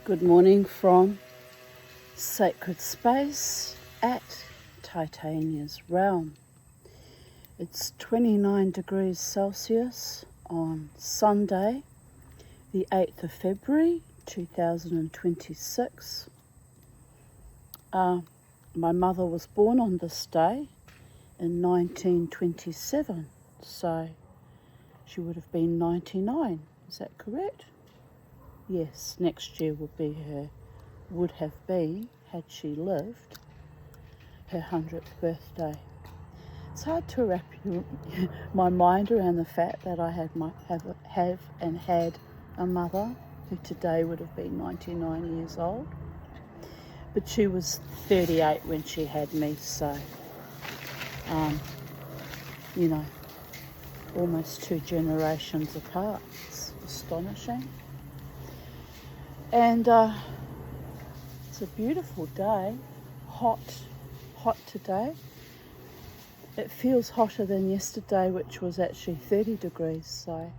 Good morning from Sacred Space at Titania's Realm. It's 29 degrees Celsius on Sunday, the 8th of February 2026. My mother was born on this day in 1927, so she would have been 99. Is that correct? Yes, next year would have been, had she lived, her 100th birthday. It's hard to wrap my mind around the fact that I had a mother who today would have been 99 years old. But she was 38 when she had me, so, almost 2 generations apart. It's astonishing. And it's a beautiful day, hot today. It feels hotter than yesterday, which was actually 30 degrees, so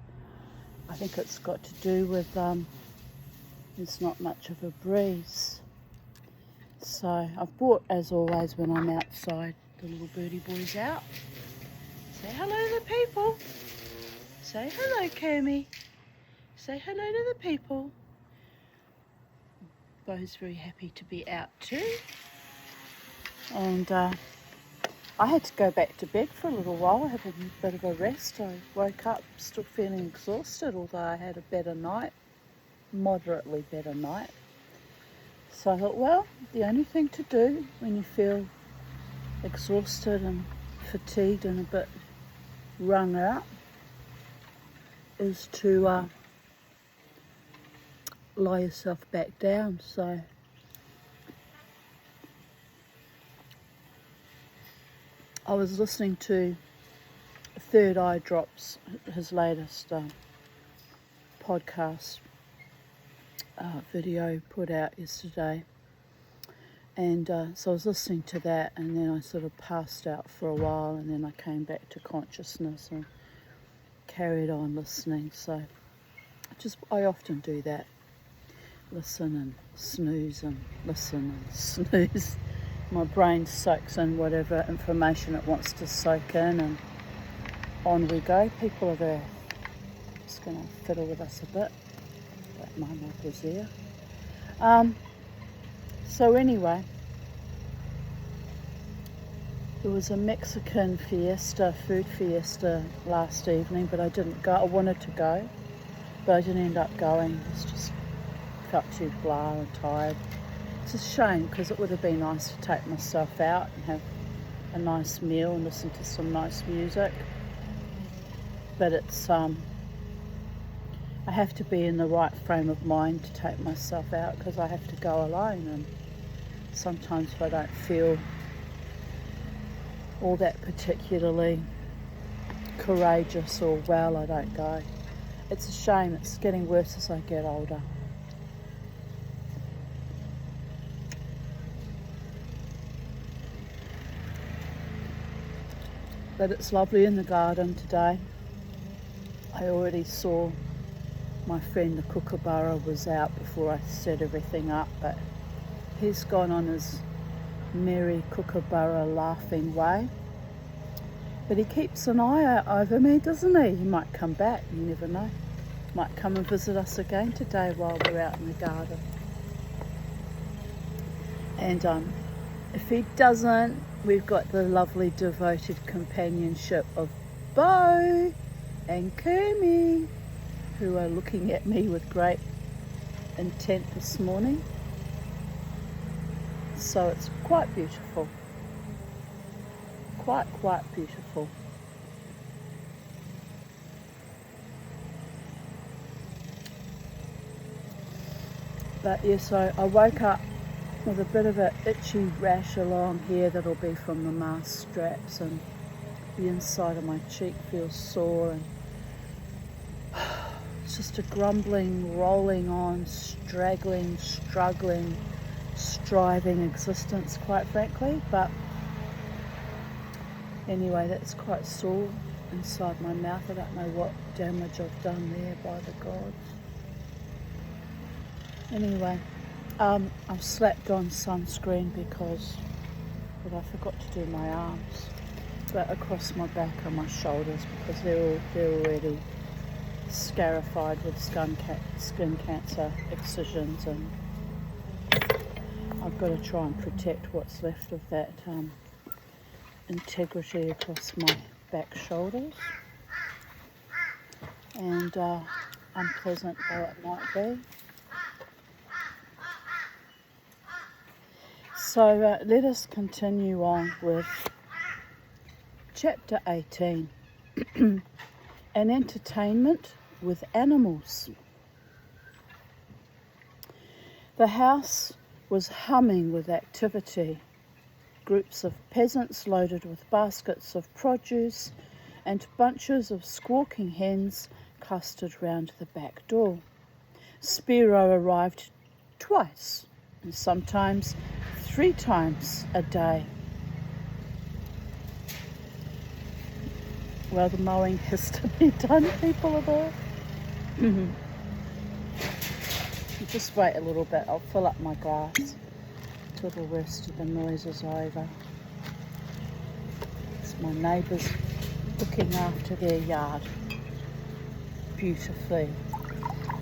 I think it's got to do with there's not much of a breeze. So I've brought, as always when I'm outside, the little birdie boys out. Say hello to the people. Say hello, Kermie. Say hello to the people. Bo's very happy to be out too. And I had to go back to bed for a little while, have a bit of a rest. I woke up still feeling exhausted, although I had a better night, moderately better night. So I thought, well, the only thing to do when you feel exhausted and fatigued and a bit wrung out is to lie yourself back down. So I was listening to Third Eye Drops, his latest podcast video put out yesterday, and so I was listening to that, and then I sort of passed out for a while, and then I came back to consciousness and carried on listening. So I often do that. Listen and snooze and listen and snooze. My brain soaks in whatever information it wants to soak in, and on we go. People of Earth. Just going to fiddle with us a bit. That my mug was there. So anyway, there was a Mexican food fiesta last evening, but I didn't go. I wanted to go, but I didn't end up going. It's just felt too blah and tired. It's a shame, because it would have been nice to take myself out and have a nice meal and listen to some nice music. But it's I have to be in the right frame of mind to take myself out, because I have to go alone, and sometimes if I don't feel all that particularly courageous or well, I don't go. It's a shame. It's getting worse as I get older. But it's lovely in the garden today. I already saw my friend the kookaburra was out before I set everything up, but he's gone on his merry kookaburra laughing way. But he keeps an eye out over me, doesn't he? He might come back, you never know. Might come and visit us again today while we're out in the garden. And if he doesn't, we've got the lovely devoted companionship of Bo and Kermie, who are looking at me with great intent this morning. So it's quite beautiful. Quite beautiful. But yes, I woke up with a bit of an itchy rash along here that'll be from the mask straps, and the inside of my cheek feels sore, and it's just a grumbling, rolling on, straggling, struggling, striving existence, quite frankly. But anyway, that's quite sore inside my mouth. I don't know what damage I've done there, by the gods. Anyway, I've slapped on sunscreen but I forgot to do my arms. But across my back and my shoulders because they're already scarified with skin cancer excisions, and I've got to try and protect what's left of that integrity across my back shoulders. And unpleasant though it might be. So let us continue on with chapter 18, an entertainment with animals. The house was humming with activity. Groups of peasants loaded with baskets of produce and bunches of squawking hens clustered round the back door. Spiro arrived twice, and sometimes 3 times a day. Well, the mowing has to be done, people of Earth. Just wait a little bit, I'll fill up my glass till the rest of the noise is over. It's my neighbours looking after their yard beautifully.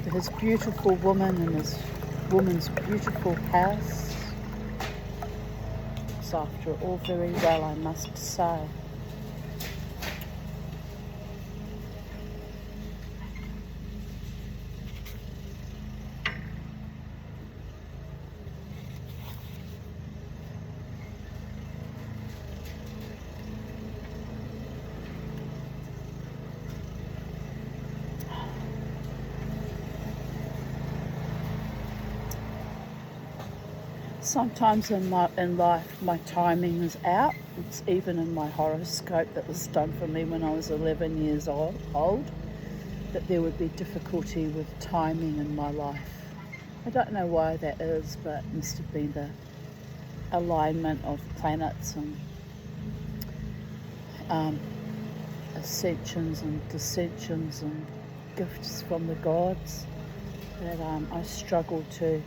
For his beautiful woman and his woman's beautiful house. It's after all very well, I must say. Sometimes in life, my timing is out. It's even in my horoscope that was done for me when I was 11 years old, that there would be difficulty with timing in my life. I don't know why that is, but it must have been the alignment of planets and ascensions and dissensions and gifts from the gods that I struggled to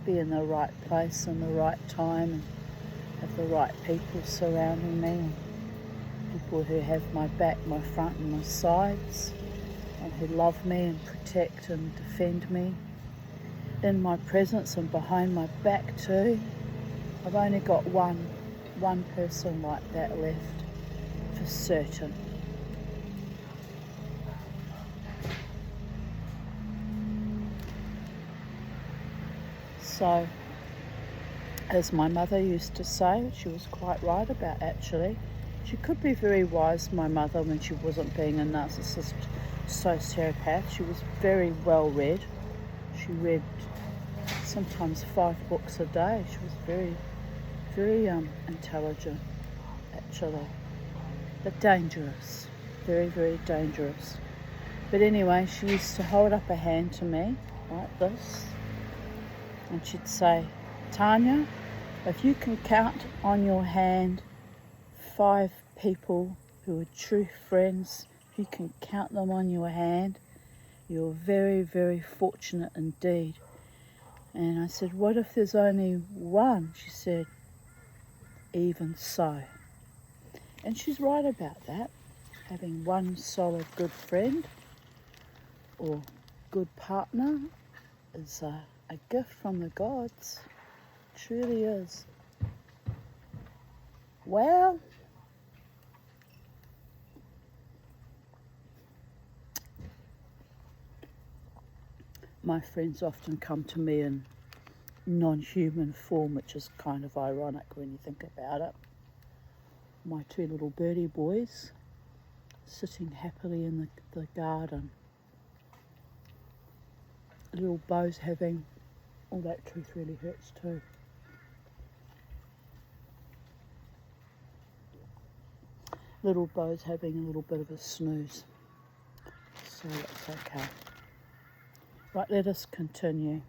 be in the right place and the right time and have the right people surrounding me, and people who have my back, my front and my sides, and who love me and protect and defend me in my presence and behind my back too. I've only got one person like that left for certain. So, as my mother used to say, she was quite right about actually. She could be very wise, my mother, when she wasn't being a narcissist sociopath. She was very well read. She read sometimes 5 books a day. She was very, very intelligent, actually. But dangerous. Very, very dangerous. But anyway, she used to hold up a hand to me, like this. And she'd say, Tanya, if you can count on your hand 5 people who are true friends, if you can count them on your hand, you're very, very fortunate indeed. And I said, what if there's only one? She said, even so. And she's right about that. Having one solid good friend or good partner is a gift from the gods. It truly is. Well, my friends often come to me in non-human form, which is kind of ironic when you think about it. My 2 little birdie boys sitting happily in the garden. Little Bo's having, oh, that tooth really hurts too. Little Bo's having a little bit of a snooze, so it's okay. Right, let us continue.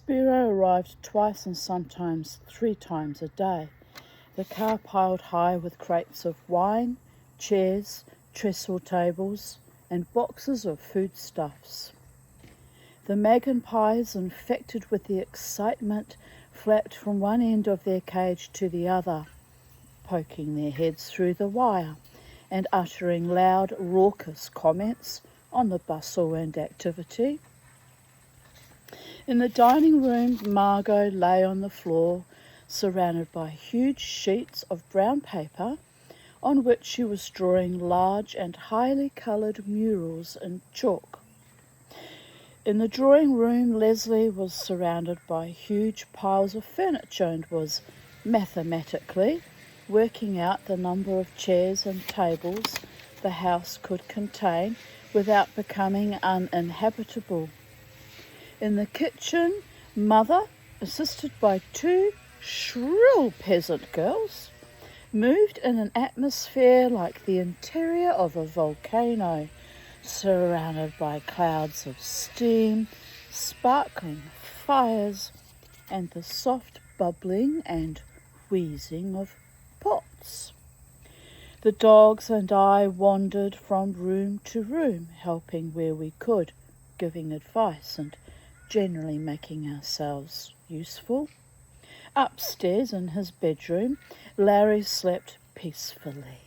Spiro arrived twice and sometimes 3 times a day. The car piled high with crates of wine, chairs, trestle tables, and boxes of foodstuffs. The magpies, infected with the excitement, flapped from one end of their cage to the other, poking their heads through the wire and uttering loud, raucous comments on the bustle and activity. In the dining room, Margot lay on the floor, surrounded by huge sheets of brown paper on which she was drawing large and highly coloured murals in chalk. In the drawing room, Leslie was surrounded by huge piles of furniture and was mathematically working out the number of chairs and tables the house could contain without becoming uninhabitable. In the kitchen, Mother, assisted by 2 shrill peasant girls, moved in an atmosphere like the interior of a volcano, surrounded by clouds of steam, sparkling fires, and the soft bubbling and wheezing of pots. The dogs and I wandered from room to room, helping where we could, giving advice and generally making ourselves useful. Upstairs in his bedroom, Larry slept peacefully.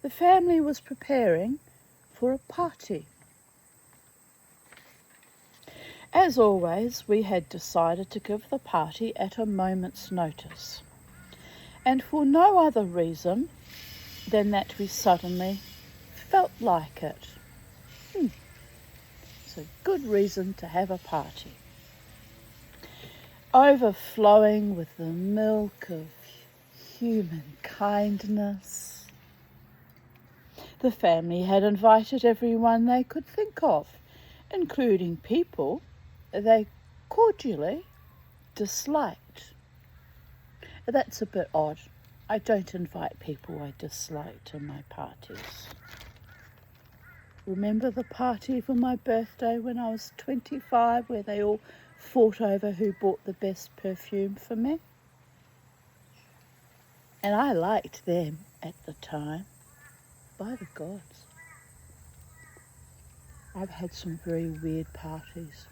The family was preparing for a party. As always, we had decided to give the party at a moment's notice, and for no other reason than that we suddenly felt like it. It's a good reason to have a party. Overflowing with the milk of human kindness. The family had invited everyone they could think of, including people they cordially disliked. That's a bit odd. I don't invite people I dislike to my parties. Remember the party for my birthday when I was 25 where they all fought over who bought the best perfume for me? And I liked them at the time. By the gods. I've had some very weird parties.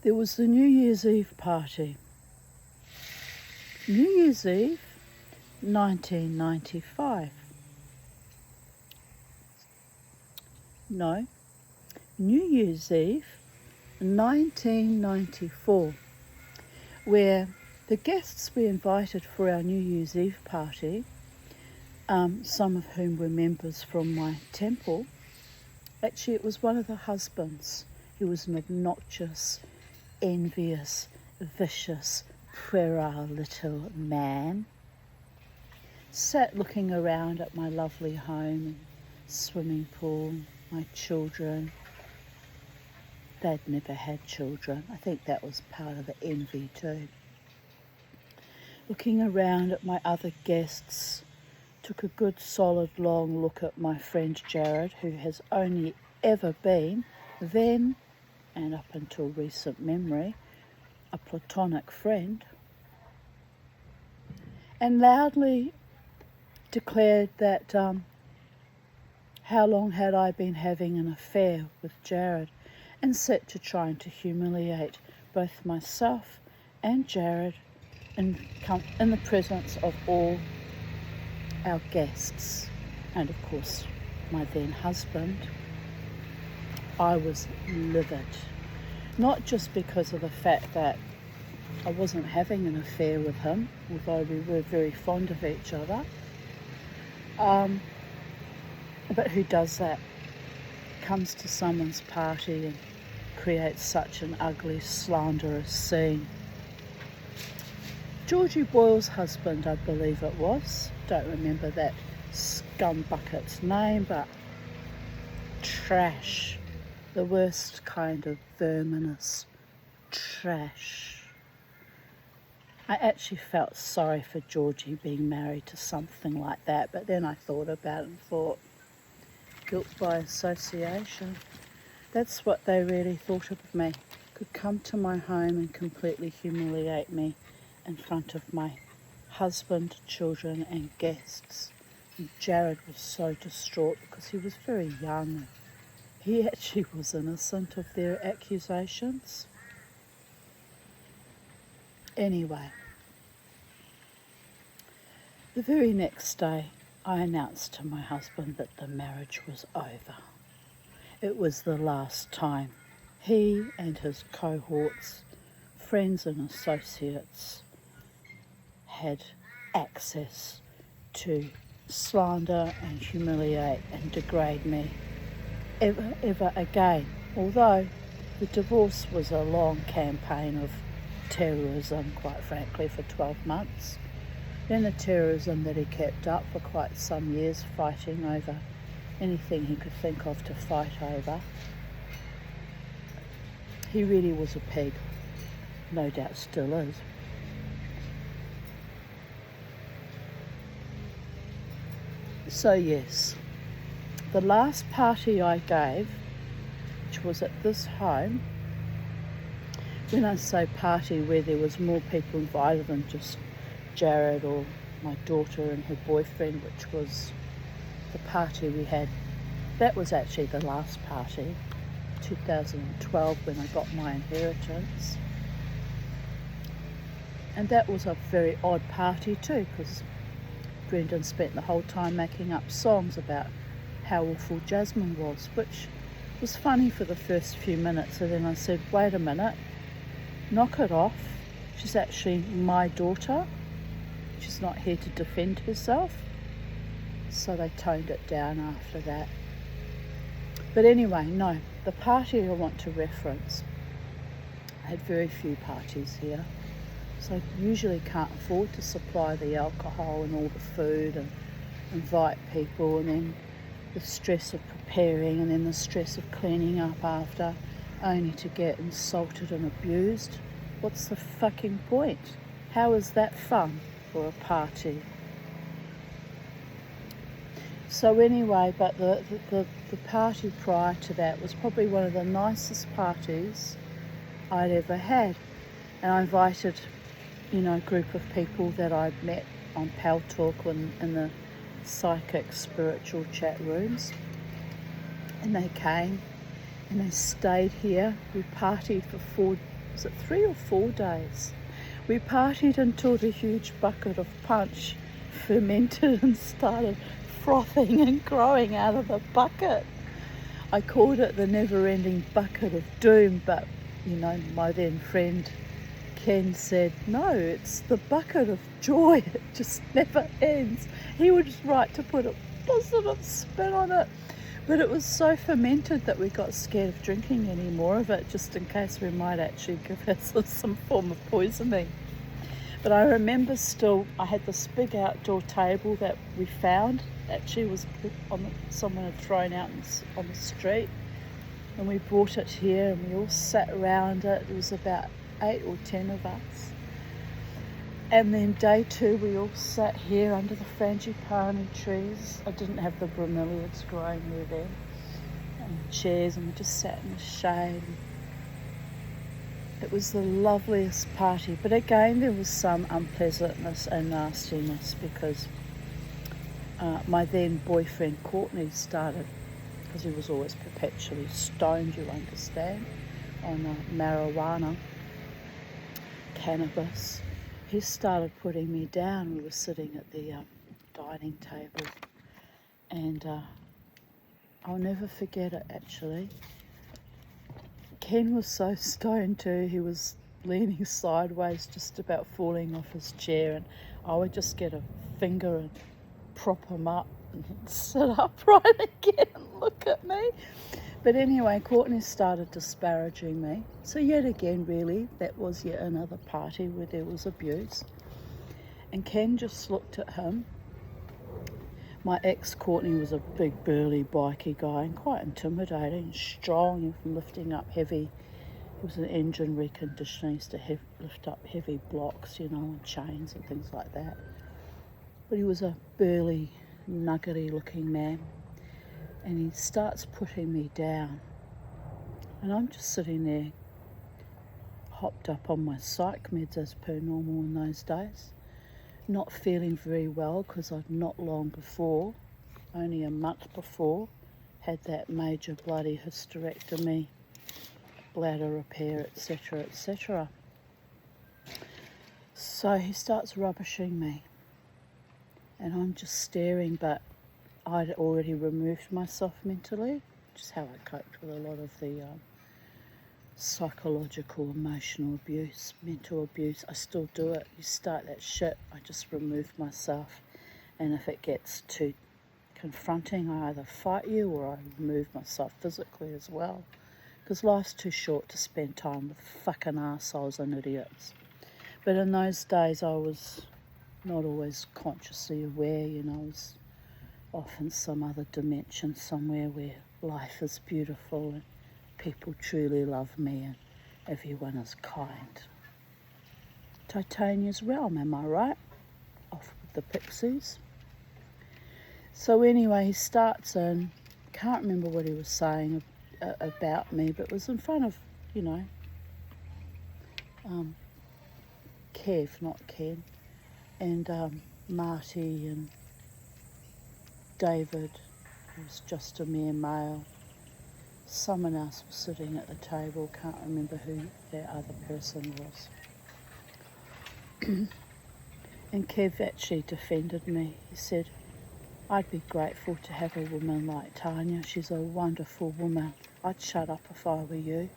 There was the New Year's Eve party. New Year's Eve, 1995. No, New Year's Eve, 1994, where the guests we invited for our New Year's Eve party, some of whom were members from my temple, actually it was one of the husbands. He was an obnoxious, envious, vicious, puerile little man, sat looking around at my lovely home, swimming pool, my children. They'd never had children. I think that was part of the envy too. Looking around at my other guests, took a good solid long look at my friend Jared, who has only ever been then and up until recent memory, a platonic friend, and loudly declared that how long had I been having an affair with Jared, and set to trying to humiliate both myself and Jared in the presence of all our guests, and of course my then husband. I was livid, not just because of the fact that I wasn't having an affair with him, although we were very fond of each other, but who does that? Comes to someone's party and creates such an ugly, slanderous scene. Georgie Boyle's husband, I believe it was. Don't remember that scumbucket's name, but trash. The worst kind of verminous trash. I actually felt sorry for Georgie being married to something like that, but then I thought about it and thought, guilt by association. That's what they really thought of me. Could come to my home and completely humiliate me in front of my husband, children and guests. And Jared was so distraught because he was very young. He actually was innocent of their accusations. Anyway, the very next day I announced to my husband that the marriage was over. It was the last time. He and his cohorts, friends and associates, had access to slander and humiliate and degrade me ever again. Although the divorce was a long campaign of terrorism, quite frankly, for 12 months. Then the terrorism that he kept up for quite some years, fighting over anything he could think of to fight over. He really was a pig, no doubt still is. So yes, the last party I gave, which was at this home, when I say party where there was more people invited than just Jared or my daughter and her boyfriend, which was the party we had, that was actually the last party, 2012, when I got my inheritance. And that was a very odd party too, because Brendan spent the whole time making up songs about how awful Jasmine was, which was funny for the first few minutes. And then I said, wait a minute, knock it off. She's actually my daughter. She's not here to defend herself. So they toned it down after that. But anyway, no, the party I want to reference, I had very few parties here. So I usually can't afford to supply the alcohol and all the food and invite people, and then the stress of preparing and then the stress of cleaning up after, only to get insulted and abused. What's the fucking point? How is that fun for a party? So anyway, but the party prior to that was probably one of the nicest parties I'd ever had. And I invited, a group of people that I'd met on Pal Talk and in the psychic spiritual chat rooms. And they came and they stayed here. We partied for 3 or 4 days? We partied until the huge bucket of punch fermented and started frothing and growing out of the bucket. I called it the never-ending bucket of doom, but my then friend Ken said, no, it's the bucket of joy. It just never ends. He was right to put a positive spin on it, but it was so fermented that we got scared of drinking any more of it, just in case we might actually give ourselves some form of poisoning. But I remember still, I had this big outdoor table that we found, actually was someone had thrown out on the street, and we brought it here and we all sat around it. There was about 8 or 10 of us. And then day 2 we all sat here under the frangipani trees. I didn't have the bromeliads growing there then. And chairs, and we just sat in the shade. It was the loveliest party, but again there was some unpleasantness and nastiness because my then boyfriend Courtney started, because he was always perpetually stoned, you understand, on marijuana, cannabis. He started putting me down. We were sitting at the dining table, and I'll never forget it actually. Ken was so stoned too, he was leaning sideways, just about falling off his chair, and I would just get a finger and prop him up and he'd sit upright again and look at me. But anyway, Courtney started disparaging me. So yet again, really, that was yet another party where there was abuse. And Ken just looked at him. My ex Courtney was a big burly bikie guy and quite intimidating, strong, and lifting up heavy. He was an engine reconditioner, he used to lift up heavy blocks, and chains and things like that. But he was a burly, nuggetty looking man. and he starts putting me down. And I'm just sitting there, hopped up on my psych meds as per normal in those days, not feeling very well because I'd not long before, only a month before, had that major bloody hysterectomy, bladder repair, etc., etc. So he starts rubbishing me, and I'm just staring, but I'd already removed myself mentally, which is how I coped with a lot of the psychological, emotional abuse, mental abuse. I still do it. You start that shit, I just remove myself, and if it gets too confronting, I either fight you or I remove myself physically as well, because life's too short to spend time with fucking assholes and idiots. But in those days I was not always consciously aware, I was off in some other dimension somewhere where life is beautiful and people truly love me and everyone is kind. Titania's realm, am I right? Off with the pixies. So anyway, he starts in, can't remember what he was saying about me, but it was in front of, Kev, not Ken, and Marty and David, who was just a mere male. Someone else was sitting at the table, can't remember who that other person was. And Kev actually defended me. He said, I'd be grateful to have a woman like Tanya. She's a wonderful woman. I'd shut up if I were you.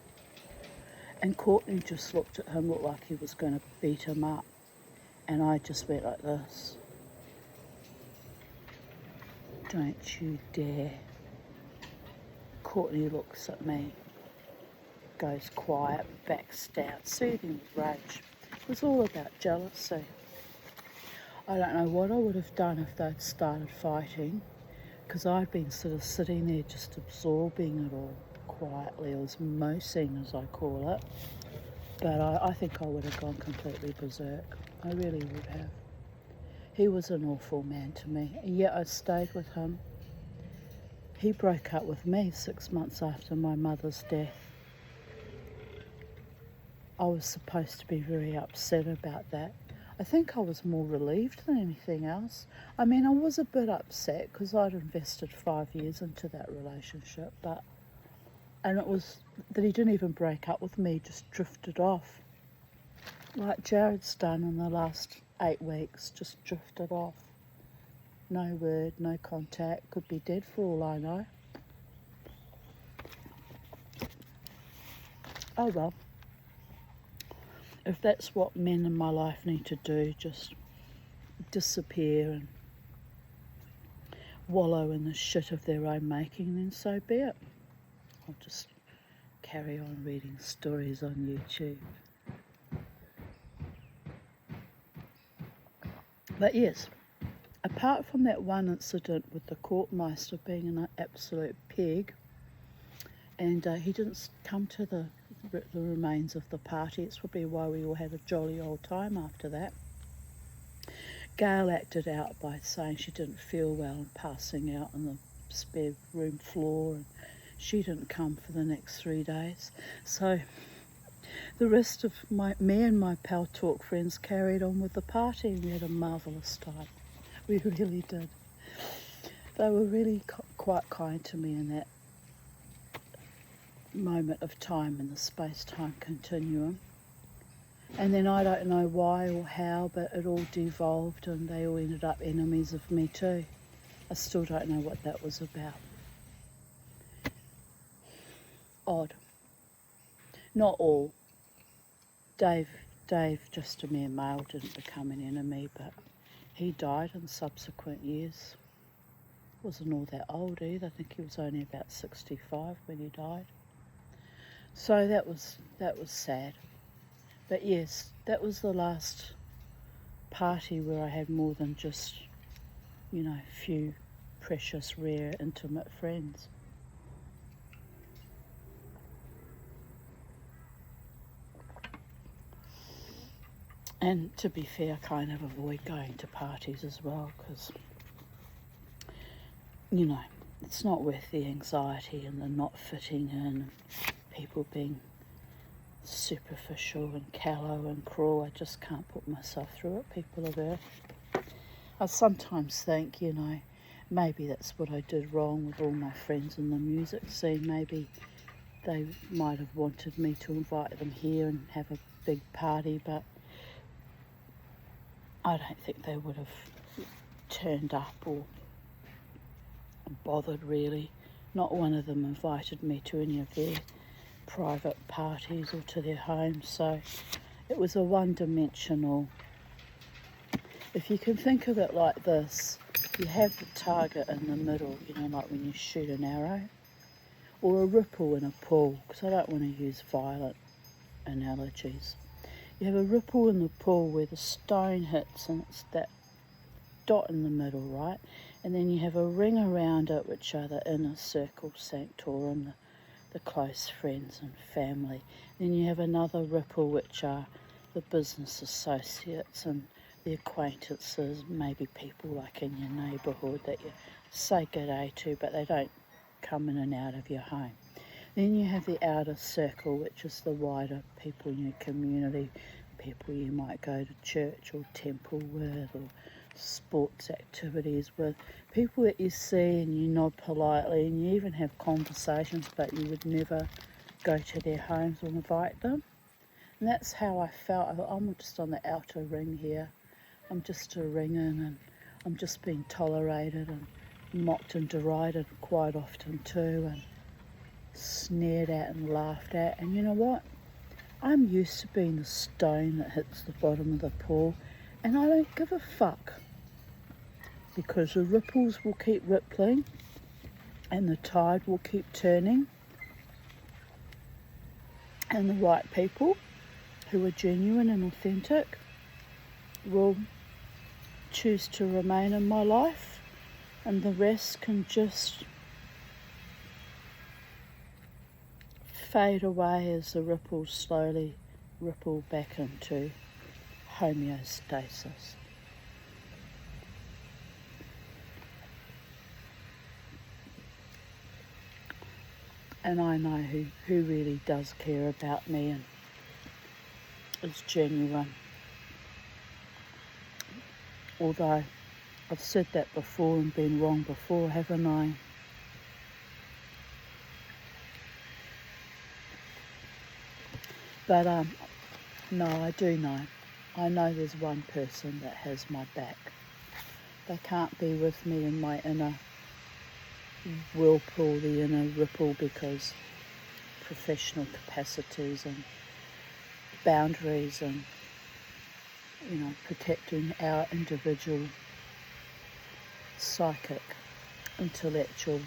And Courtney just looked at him, looked like he was going to beat him up. And I just went like this. Don't you dare. Courtney looks at me, goes quiet, backs down, seething with rage. It was all about jealousy. I don't know what I would have done if they'd started fighting, because I'd been sort of sitting there just absorbing it all quietly, or osmosing as I call it. But I think I would have gone completely berserk. I really would have. He was an awful man to me, and yet I stayed with him. He broke up with me 6 months after my mother's death. I was supposed to be very upset about that. I think I was more relieved than anything else. I mean, I was a bit upset because I'd invested 5 years into that relationship, and it was that he didn't even break up with me, just drifted off. Like Jared's done in the last 8 weeks, just drifted off. No word, no contact, could be dead for all I know. Oh well. If that's what men in my life need to do, just disappear and wallow in the shit of their own making, then so be it. I'll just carry on reading stories on YouTube. But yes, apart from that one incident with the courtmeister being an absolute pig, and he didn't come to the remains of the party. It's probably why we all had a jolly old time after that. Gail acted out by saying she didn't feel well and passing out on the spare room floor, and she didn't come for the next 3 days. So the rest of me and my Pal Talk friends carried on with the party, and we had a marvellous time. We really did. They were really quite kind to me in that moment of time in the space-time continuum. And then I don't know why or how, but it all devolved and they all ended up enemies of me too. I still don't know what that was about. Odd. Not all. Dave, just a mere male, didn't become an enemy, but he died in subsequent years. Wasn't all that old either. I think he was only about 65 when he died. So that was sad. But yes, that was the last party where I had more than just, a few precious, rare, intimate friends. And to be fair, I kind of avoid going to parties as well because, it's not worth the anxiety and the not fitting in, people being superficial and callow and cruel. I just can't put myself through it, people of Earth. I sometimes think, you know, maybe that's what I did wrong with all my friends in the music scene. Maybe they might have wanted me to invite them here and have a big party, but I don't think they would have turned up or bothered really. Not one of them invited me to any of their private parties or to their homes, so it was a one-dimensional. If you can think of it like this, you have the target in the middle, you know, like when you shoot an arrow, or a ripple in a pool, because I don't want to use violent analogies. You have a ripple in the pool where the stone hits and it's that dot in the middle, right? And then you have a ring around it, which are the inner circle sanctorum, the close friends and family. Then you have another ripple, which are the business associates and the acquaintances, maybe people like in your neighbourhood that you say good day to, but they don't come in and out of your home. Then you have the outer circle, which is the wider people in your community, people you might go to church or temple with, or sports activities with, people that you see and you nod politely and you even have conversations, but you would never go to their homes or invite them. And that's how I felt. I thought, I'm just on the outer ring here. I'm just a ring in, and I'm just being tolerated and mocked and derided quite often too, and sneered at and laughed at. And you know what? I'm used to being the stone that hits the bottom of the pool, and I don't give a fuck, because the ripples will keep rippling and the tide will keep turning, and the right people who are genuine and authentic will choose to remain in my life, and the rest can just fade away as the ripples slowly ripple back into homeostasis. And I know who really does care about me and is genuine. Although I've said that before and been wrong before, haven't I? But no, I do know. I know there's one person that has my back. They can't be with me in my inner whirlpool, the inner ripple, because professional capacities and boundaries and, you know, protecting our individual psychic, intellectual,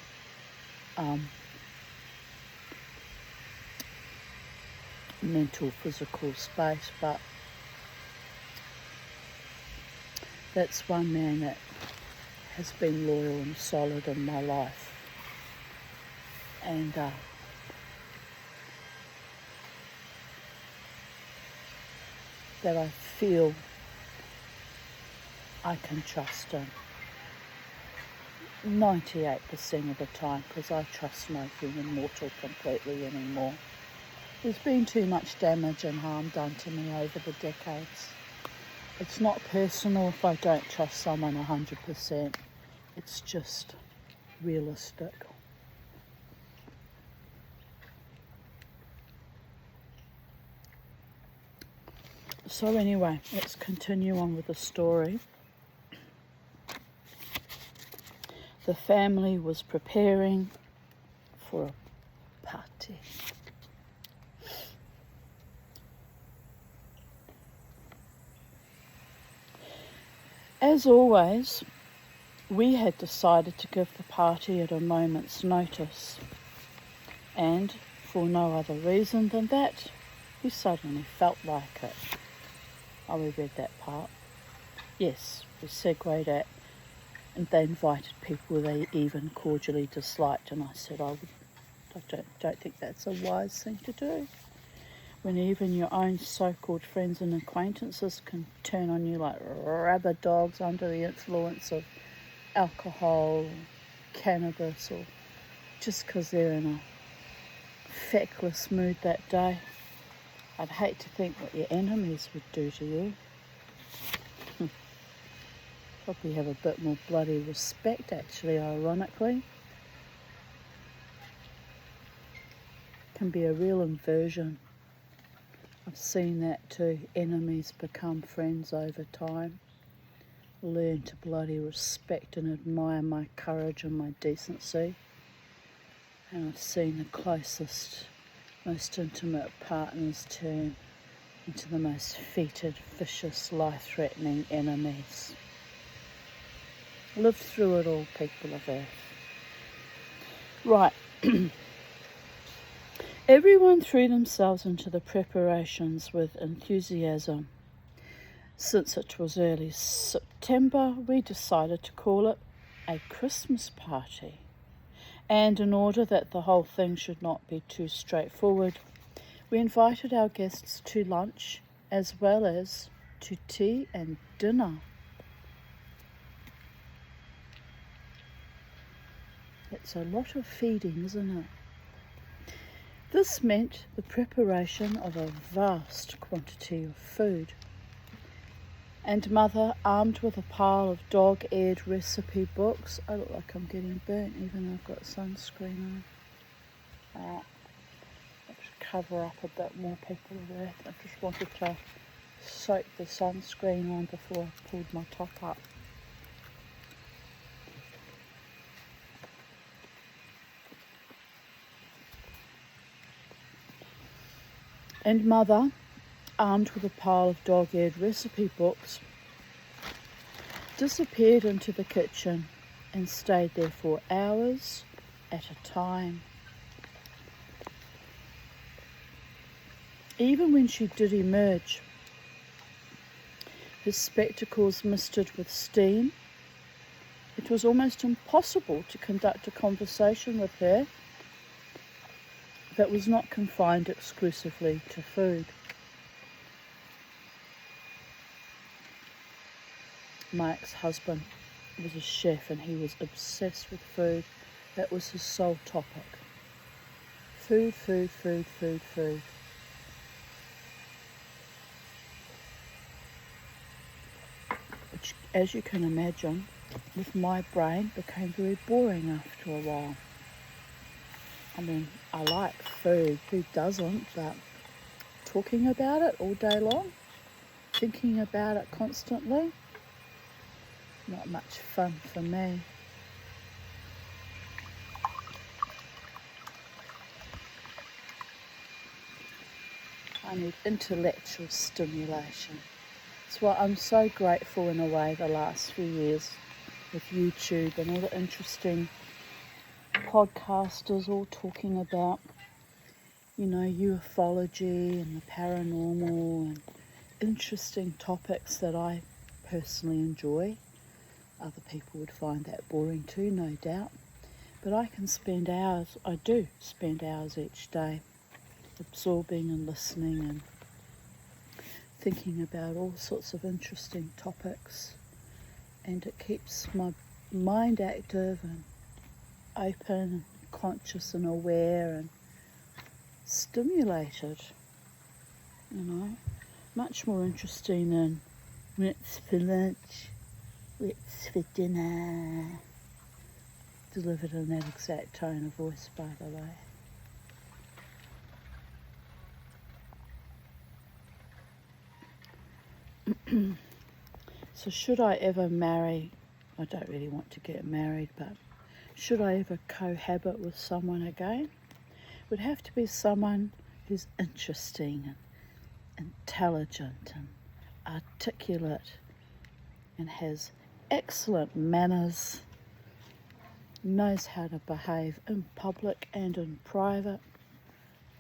mental, physical space. But that's one man that has been loyal and solid in my life, and that I feel I can trust him 98% of the time, because I trust no human mortal completely anymore. There's been too much damage and harm done to me over the decades. It's not personal if I don't trust someone 100%. It's just realistic. So anyway, let's continue on with the story. The family was preparing for a party. As always, we had decided to give the party at a moment's notice, and for no other reason than that, we suddenly felt like it. Oh, we read that part. Yes, we segued at, and they invited people they even cordially disliked, and I said I don't think that's a wise thing to do. When even your own so-called friends and acquaintances can turn on you like rabid dogs under the influence of alcohol, cannabis, or just because they're in a feckless mood that day. I'd hate to think what your enemies would do to you. Probably have a bit more bloody respect, actually, ironically. Can be a real inversion. I've seen that too. Enemies become friends over time. Learn to bloody respect and admire my courage and my decency. And I've seen the closest, most intimate partners turn into the most fetid, vicious, life-threatening enemies. Lived through it all, people of Earth. Right. Everyone threw themselves into the preparations with enthusiasm. Since it was early September, we decided to call it a Christmas party. And in order that the whole thing should not be too straightforward, we invited our guests to lunch as well as to tea and dinner. It's a lot of feeding, isn't it? This meant the preparation of a vast quantity of food. And Mother, armed with a pile of dog-eared recipe books, I look like I'm getting burnt even though I've got sunscreen on. Let's cover up a bit more, people of Earth. I just wanted to soak the sunscreen on before I pulled my top up. And Mother, armed with a pile of dog-eared recipe books, disappeared into the kitchen and stayed there for hours at a time. Even when she did emerge, her spectacles misted with steam, it was almost impossible to conduct a conversation with her that was not confined exclusively to food. My ex-husband was a chef and he was obsessed with food. That was his sole topic. Food, food, food, food, food. Which, as you can imagine, with my brain, became very boring after a while. I mean, I like food, who doesn't, but talking about it all day long, thinking about it constantly, not much fun for me. I need intellectual stimulation. That's why I'm so grateful in a way the last few years with YouTube and all the interesting podcasters all talking about, ufology and the paranormal and interesting topics that I personally enjoy. Other people would find that boring too, no doubt. But I can spend hours, I do spend hours each day absorbing and listening and thinking about all sorts of interesting topics. And it keeps my mind active and open and conscious and aware and stimulated, much more interesting than what's for lunch, what's for dinner, delivered in that exact tone of voice, by the way. So should I ever marry, I don't really want to get married, but should I ever cohabit with someone again? It would have to be someone who's interesting and intelligent and articulate and has excellent manners, knows how to behave in public and in private,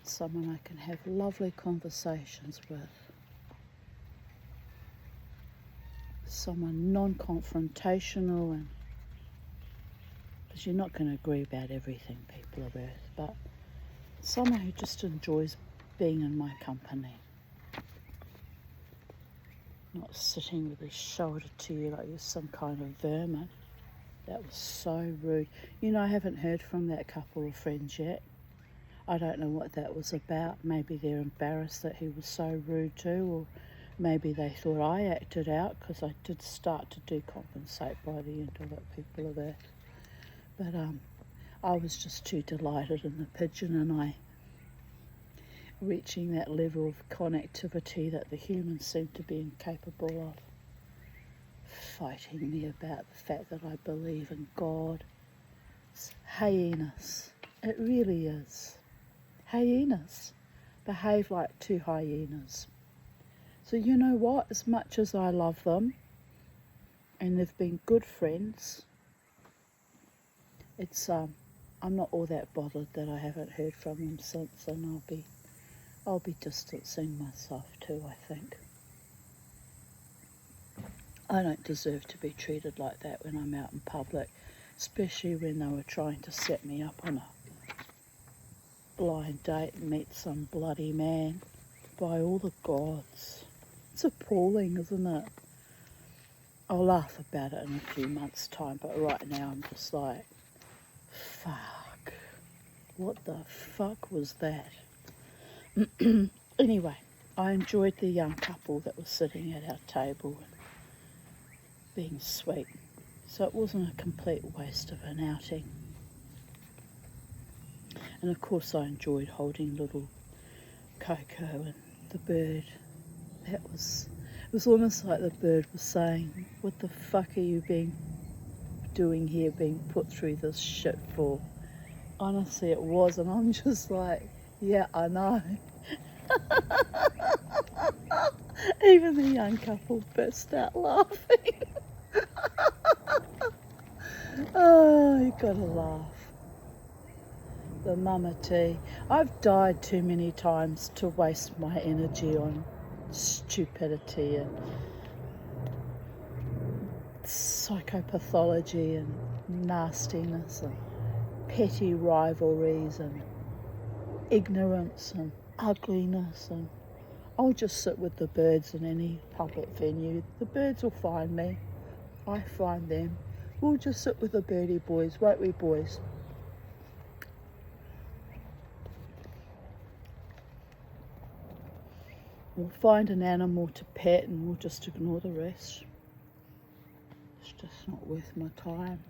someone I can have lovely conversations with, someone non-confrontational, and because you're not going to agree about everything, people of Earth, but someone who just enjoys being in my company, not sitting with his shoulder to you like you're some kind of vermin. That was so rude. You know, I haven't heard from that couple of friends yet. I don't know what that was about. Maybe they're embarrassed that he was so rude too, or maybe they thought I acted out, because I did start to decompensate by the end of it, people of that. But I was just too delighted in the pigeon and I reaching that level of connectivity that the humans seem to be incapable of, fighting me about the fact that I believe in God. It's hyenas. It really is. Hyenas behave like two hyenas. So you know what? As much as I love them, and they've been good friends, it's I'm not all that bothered that I haven't heard from them since, and I'll be distancing myself too, I think. I don't deserve to be treated like that when I'm out in public, especially when they were trying to set me up on a blind date and meet some bloody man. By all the gods. It's appalling, isn't it? I'll laugh about it in a few months' time, but right now I'm just like, fuck. What the fuck was that? Anyway, I enjoyed the young couple that was sitting at our table and being sweet. So it wasn't a complete waste of an outing. And of course I enjoyed holding little Coco and the bird. It was almost like the bird was saying, what the fuck are you doing here, being put through this shit for? Honestly, it was, and I'm just like, yeah, I know. Even the young couple burst out laughing. Oh, you gotta laugh. The mama tea. I've died too many times to waste my energy on stupidity and psychopathology and nastiness and petty rivalries and ignorance and ugliness, and I'll just sit with the birds in any public venue. The birds will find me. I find them. We'll just sit with the birdie boys, won't we, boys? We'll find an animal to pet and we'll just ignore the rest. It's just not worth my time.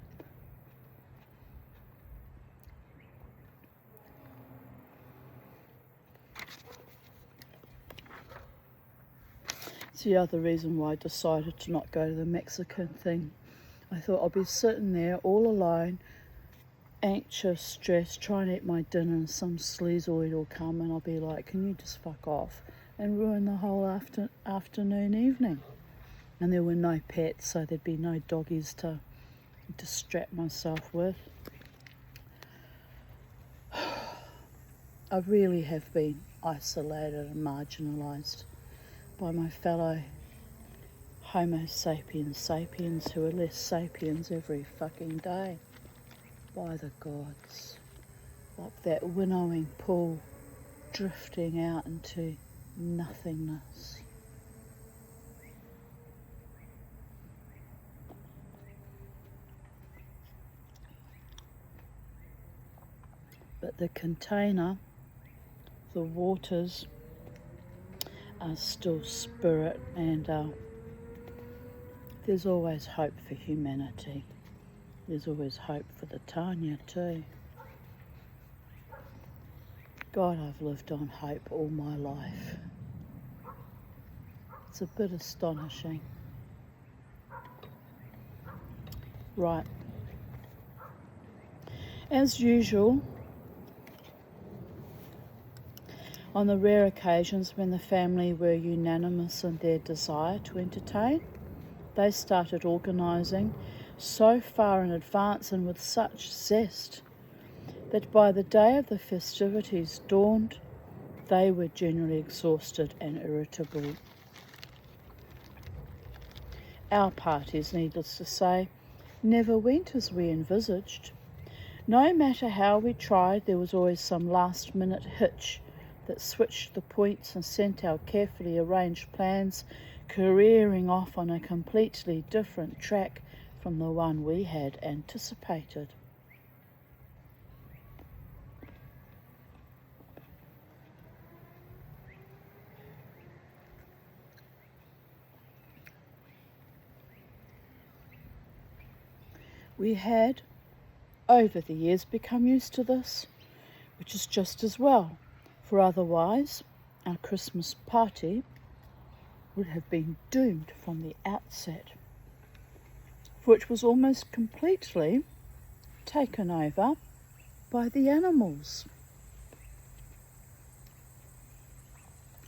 It's the other reason why I decided to not go to the Mexican thing. I thought I'll be sitting there all alone, anxious, stressed, trying to eat my dinner, and some sleazoid will come and I'll be like, can you just fuck off? And ruin the whole afternoon, evening. And there were no pets, so there'd be no doggies to distract myself with. I really have been isolated and marginalised by my fellow Homo sapiens who are less sapiens every fucking day. By the gods. Like that winnowing pool drifting out into nothingness. But the container, the waters, are still spirit, and there's always hope for humanity. There's always hope for the Tanya too. God, I've lived on hope all my life. It's a bit astonishing. Right. As usual, on the rare occasions when the family were unanimous in their desire to entertain, they started organising so far in advance and with such zest that by the day of the festivities dawned, they were generally exhausted and irritable. Our parties, needless to say, never went as we envisaged. No matter how we tried, there was always some last-minute hitch that switched the points and sent our carefully arranged plans careering off on a completely different track from the one we had anticipated. We had, over the years, become used to this, which is just as well, for otherwise our Christmas party would have been doomed from the outset, for it was almost completely taken over by the animals.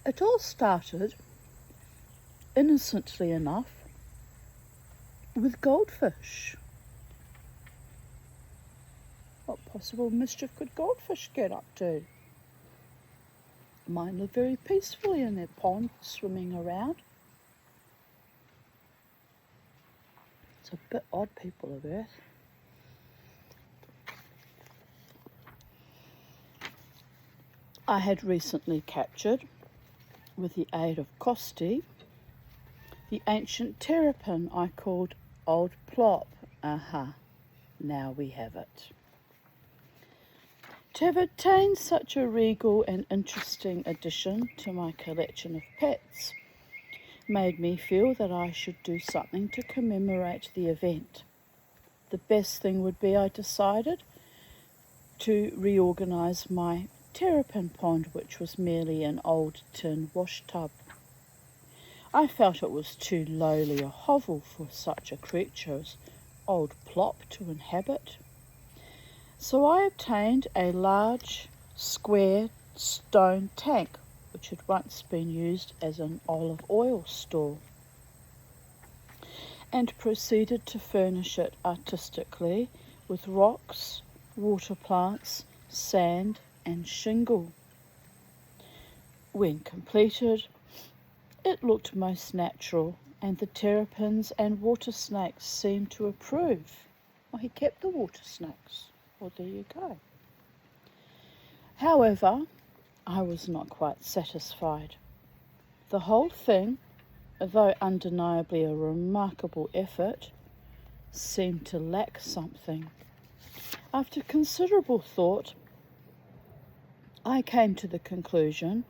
It all started, innocently enough, with goldfish. What possible mischief could goldfish get up to? Mine live very peacefully in their pond, swimming around. It's a bit odd, people of Earth. I had recently captured, with the aid of Costi, the ancient terrapin I called Old Plop. Now we have it. To have obtained such a regal and interesting addition to my collection of pets made me feel that I should do something to commemorate the event. The best thing would be, I decided, to reorganise my terrapin pond, which was merely an old tin wash tub. I felt it was too lowly a hovel for such a creature as Old Plop to inhabit. So I obtained a large, square stone tank, which had once been used as an olive oil store, and proceeded to furnish it artistically with rocks, water plants, sand, and shingle. When completed, it looked most natural, and the terrapins and water snakes seemed to approve. Well, he kept the water snakes. Well, there you go. However, I was not quite satisfied. The whole thing, though undeniably a remarkable effort, seemed to lack something. After considerable thought, I came to the conclusion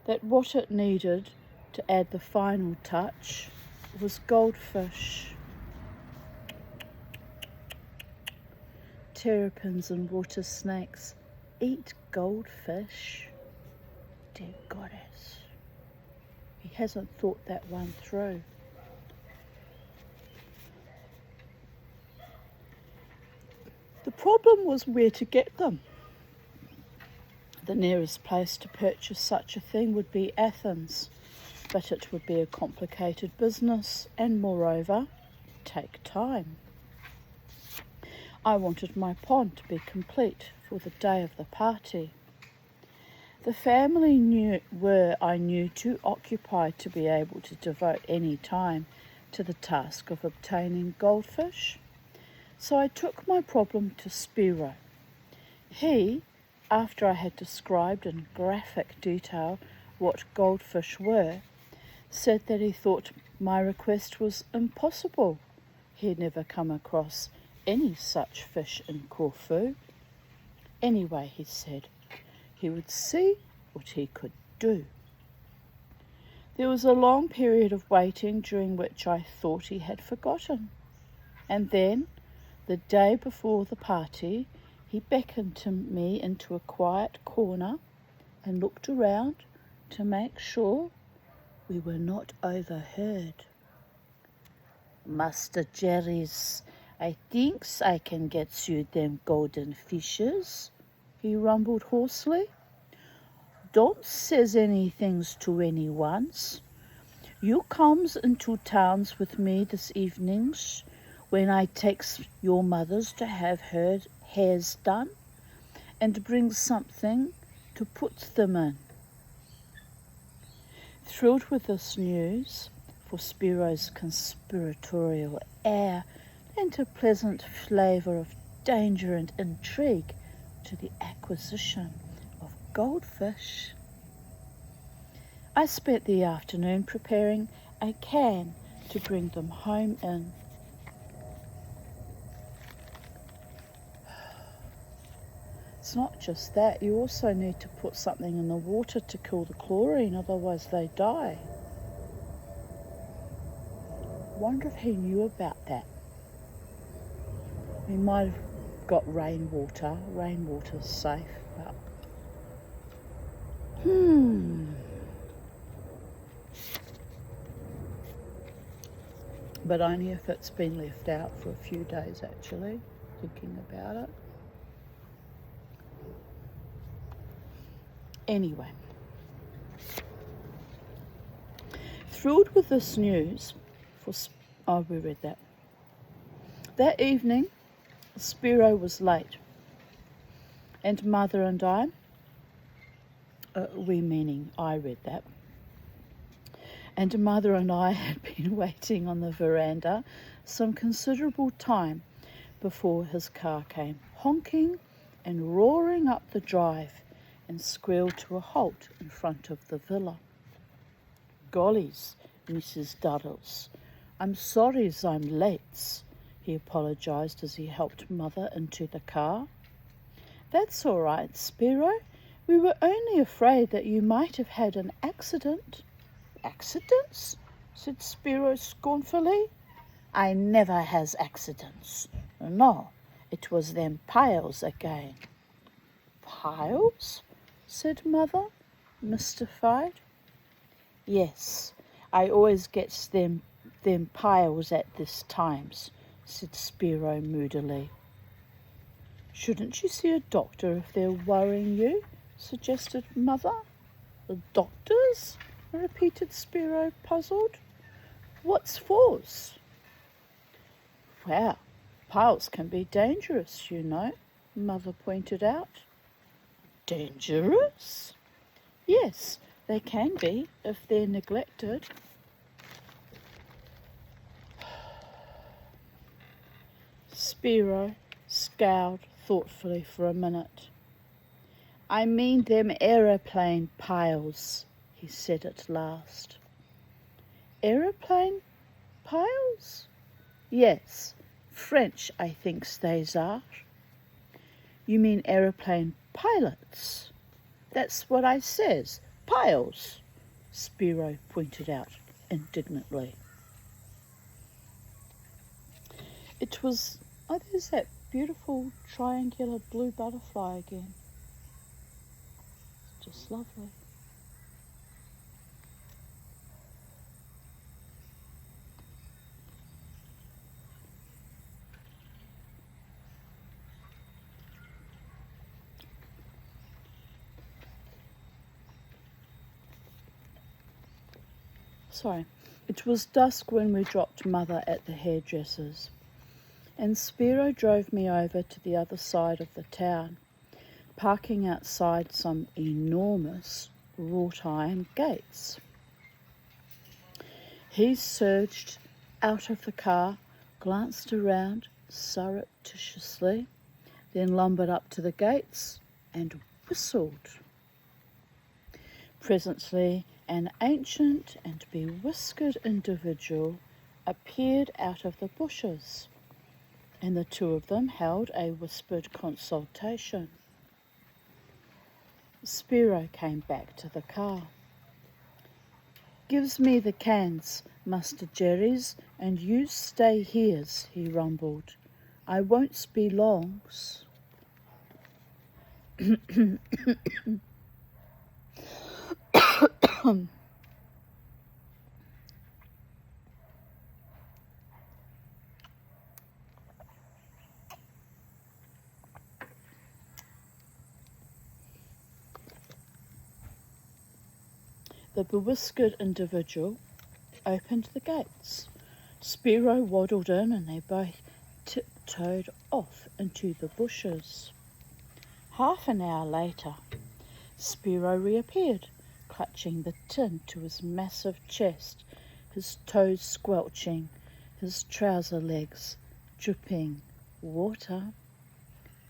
that what it needed to add the final touch was goldfish. Terrapins and water snakes eat goldfish. Dear goddess, he hasn't thought that one through. The problem was where to get them. The nearest place to purchase such a thing would be Athens, but it would be a complicated business and, moreover, take time. I wanted my pond to be complete for the day of the party. The family I knew too occupied to be able to devote any time to the task of obtaining goldfish, so I took my problem to Spiro. He, after I had described in graphic detail what goldfish were, said that he thought my request was impossible. He had never come across any such fish in Corfu. Anyway, he said, he would see what he could do. There was a long period of waiting during which I thought he had forgotten. And then, the day before the party, he beckoned to me into a quiet corner and looked around to make sure we were not overheard. Master Jerry's, I thinks I can get you them golden fishes, he rumbled hoarsely. Don't says anythings to anyone's. You comes into towns with me this evenings when I takes your mothers to have her hairs done and brings something to put them in. Thrilled with this news, for Spiro's conspiratorial air lent a pleasant flavour of danger and intrigue to the acquisition of goldfish, I spent the afternoon preparing a can to bring them home in. it's not just that. You also need to put something in the water to kill the chlorine, otherwise they die. Wonder if he knew about that. He might have got rainwater. Rainwater's safe, but... But only if it's been left out for a few days, actually, thinking about it. Anyway, thrilled with this news, we read that. That evening, Spiro was late, and Mother and I, I read that, and Mother and I had been waiting on the veranda some considerable time before his car came, honking and roaring up the drive, and squealed to a halt in front of the villa. "Gollies, Mrs. Duddles, I'm sorry as I'm late," he apologised as he helped Mother into the car. "That's all right, Spiro. We were only afraid that you might have had an accident." "Accidents?" said Spiro scornfully. "I never has accidents. No, it was them piles again." "Piles?" said Mother, mystified. "Yes, I always gets them piles at this times," said Spiro moodily. "Shouldn't you see a doctor if they're worrying you?" suggested Mother. "The doctors?" repeated Spiro, puzzled. "What's for's?" "Well, piles can be dangerous, you know," Mother pointed out. "Dangerous?" "Yes, they can be if they're neglected." Spiro scowled thoughtfully for a minute. "I mean them aeroplane piles," he said at last. "Aeroplane piles?" "Yes, French, I thinks they's are." "You mean aeroplane pilots?" "That's what I says, piles," Spiro pointed out indignantly. It was, there's that beautiful triangular blue butterfly again. It's just lovely. Sorry. It was dusk when we dropped Mother at the hairdresser's, and Spiro drove me over to the other side of the town, parking outside some enormous wrought iron gates. He surged out of the car, glanced around surreptitiously, then lumbered up to the gates and whistled. Presently, an ancient and bewhiskered individual appeared out of the bushes, and the two of them held a whispered consultation. Spiro came back to the car. "Gives me the cans, Master Jerry's, and you stay here's," he rumbled. "I won't be longs." The bewhiskered individual opened the gates. Spiro waddled in, and they both tiptoed off into the bushes. Half an hour later, Spiro reappeared, clutching the tin to his massive chest, his toes squelching, his trouser legs dripping water.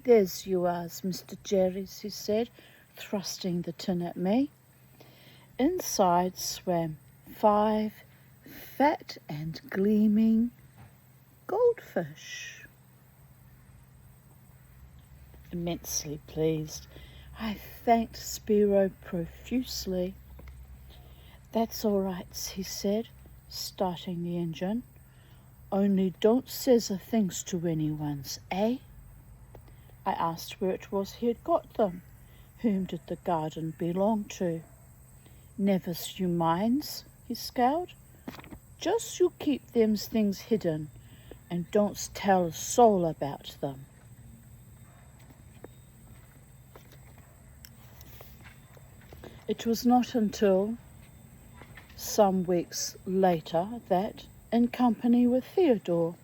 "There's you are, Mr. Jerry's," he said, thrusting the tin at me. Inside swam 5 fat and gleaming goldfish. Immensely pleased, I thanked Spiro profusely. "That's all right," he said, starting the engine. "Only don't says the things to anyone's, eh?" I asked where it was he had got them. Whom did the garden belong to? "Never's you minds," he scowled. "Just you keep them things hidden, and don't tell a soul about them." It was not until some weeks later that, in company with Theodore,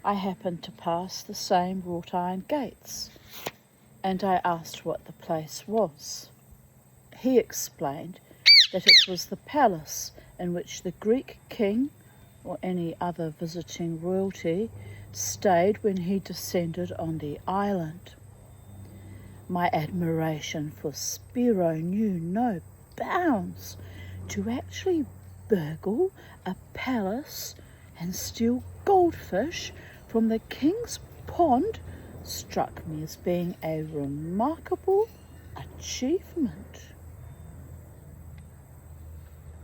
I happened to pass the same wrought iron gates, and I asked what the place was. He explained that it was the palace in which the Greek king, or any other visiting royalty, stayed when he descended on the island. My admiration for Spiro knew no bounds. To actually burgle a palace and steal goldfish from the king's pond struck me as being a remarkable achievement.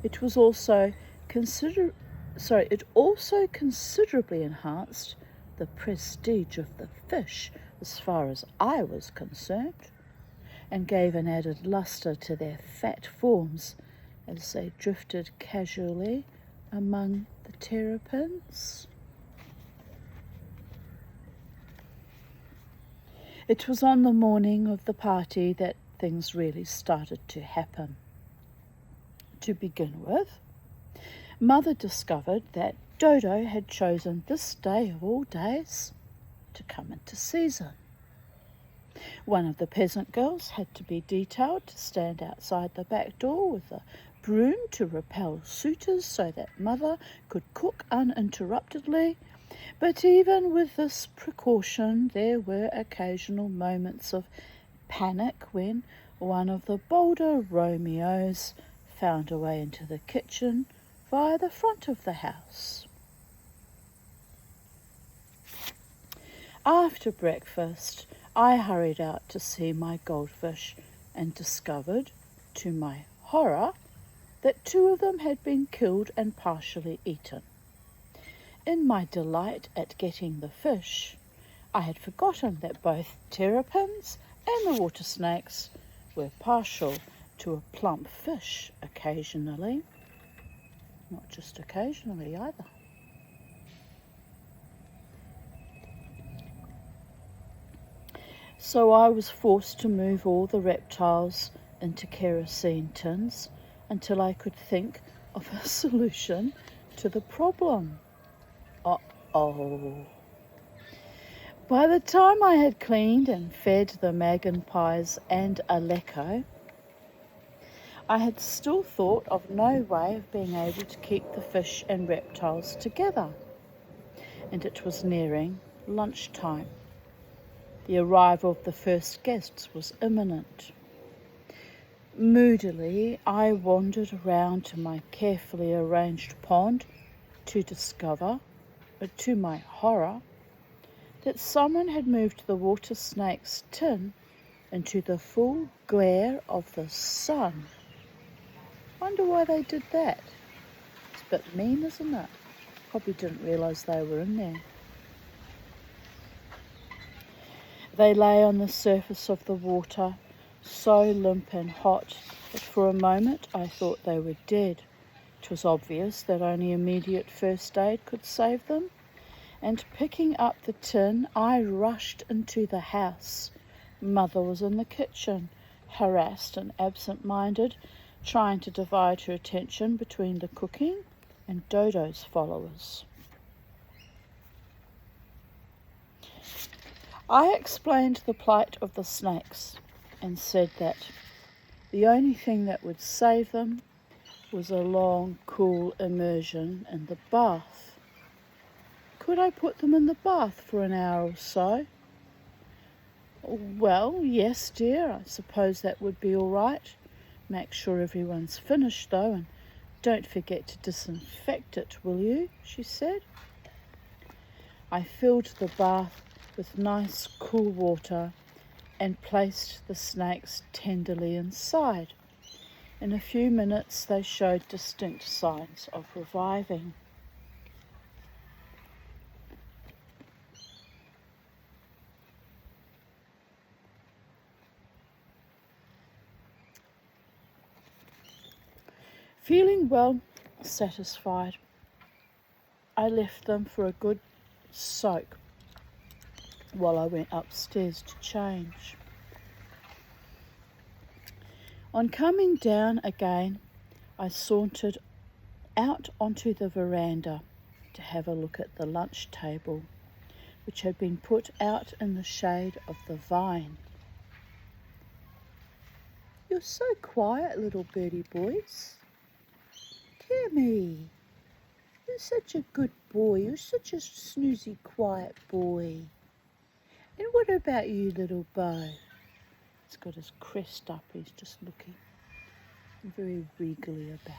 It also considerably enhanced the prestige of the fish as far as I was concerned, and gave an added lustre to their fat forms as they drifted casually among the terrapins. It was on the morning of the party that things really started to happen. To begin with, Mother discovered that Dodo had chosen this day of all days to come into season. One of the peasant girls had to be detailed to stand outside the back door with a broom to repel suitors so that Mother could cook uninterruptedly. But even with this precaution, there were occasional moments of panic when one of the bolder Romeos found a way into the kitchen via the front of the house. After breakfast, I hurried out to see my goldfish and discovered, to my horror, that 2 of them had been killed and partially eaten. In my delight at getting the fish, I had forgotten that both terrapins and the water snakes were partial to a plump fish occasionally. Not just occasionally either. So I was forced to move all the reptiles into kerosene tins until I could think of a solution to the problem. Uh-oh. By the time I had cleaned and fed the magpies and Aleko, I had still thought of no way of being able to keep the fish and reptiles together, and it was nearing lunchtime. The arrival of the first guests was imminent. Moodily, I wandered around to my carefully arranged pond to discover, to my horror, that someone had moved the water snake's tin into the full glare of the sun. Wonder why they did that. It's a bit mean, isn't it? Probably didn't realise they were in there. They lay on the surface of the water, so limp and hot that for a moment I thought they were dead. It was obvious that only immediate first aid could save them, and picking up the tin, I rushed into the house. Mother was in the kitchen, harassed and absent-minded, trying to divide her attention between the cooking and Dodo's followers. I explained the plight of the snakes and said that the only thing that would save them was a long, cool immersion in the bath. Could I put them in the bath for an hour or so? Well, yes, dear, I suppose that would be all right. Make sure everyone's finished, though, and don't forget to disinfect it, will you? She said. I filled the bath with nice, cool water and placed the snakes tenderly inside. In a few minutes they showed distinct signs of reviving. Feeling well satisfied, I left them for a good soak while I went upstairs to change. On coming down again, I sauntered out onto the veranda to have a look at the lunch table, which had been put out in the shade of the vine. "You're so quiet, little birdie boys. Kimmy, you're such a good boy. You're such a snoozy, quiet boy. And what about you, little Bo?" He's got his crest up. He's just looking very regally about.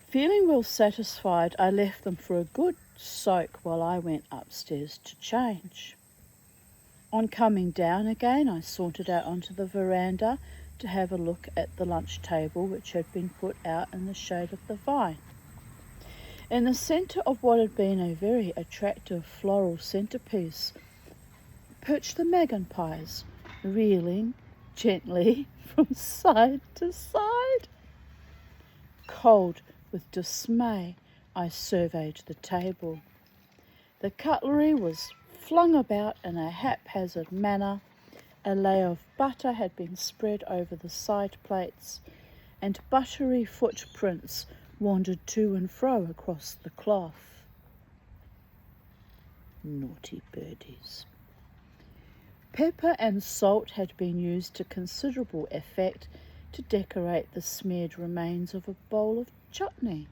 Feeling well satisfied, I left them for a good soak while I went upstairs to change. On coming down again, I sauntered out onto the veranda to have a look at the lunch table, which had been put out in the shade of the vine. In the centre of what had been a very attractive floral centrepiece perched the magpies, reeling gently from side to side. Cold with dismay, I surveyed the table. The cutlery was flung about in a haphazard manner. A layer of butter had been spread over the side plates, and buttery footprints wandered to and fro across the cloth. Naughty birdies. Pepper and salt had been used to considerable effect to decorate the smeared remains of a bowl of chutney.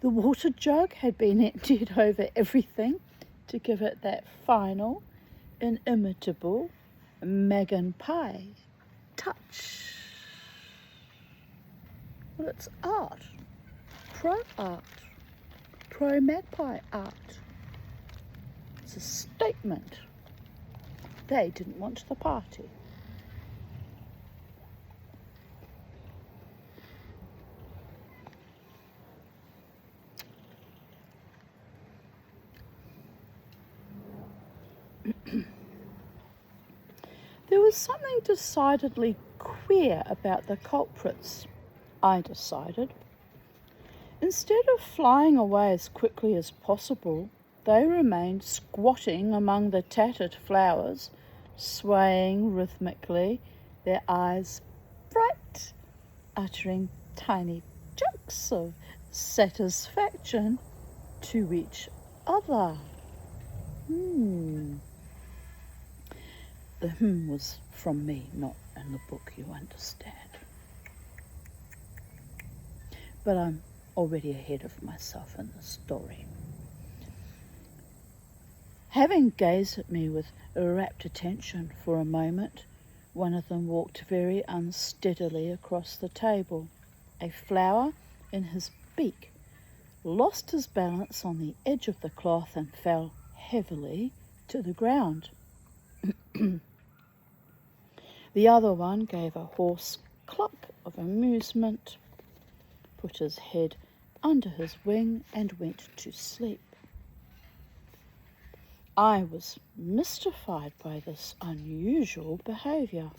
The water jug had been emptied over everything to give it that final, inimitable magpie touch. Well, it's art. Pro-magpie art. It's a statement. They didn't want the party. There was something decidedly queer about the culprits, I decided. Instead of flying away as quickly as possible, they remained squatting among the tattered flowers, swaying rhythmically, their eyes bright, uttering tiny chunks of satisfaction to each other. The was from me, not in the book, you understand. But I'm already ahead of myself in the story. Having gazed at me with rapt attention for a moment, one of them walked very unsteadily across the table, a flower in his beak, lost his balance on the edge of the cloth and fell heavily to the ground. The other one gave a hoarse cluck of amusement, put his head under his wing and went to sleep. I was mystified by this unusual behaviour.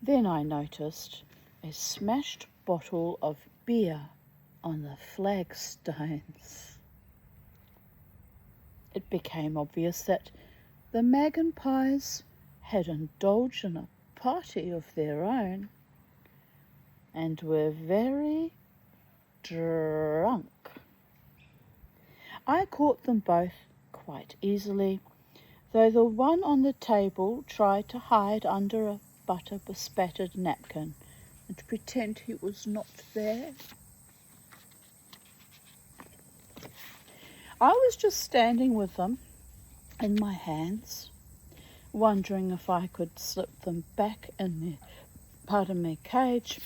Then I noticed a smashed bottle of beer on the flagstones. It became obvious that the magpies had indulged in a party of their own and were very drunk. I caught them both quite easily, though the one on the table tried to hide under a butter-bespattered napkin and pretend he was not there. I was just standing with them in my hands, wondering if I could slip them back in their pardon me, cage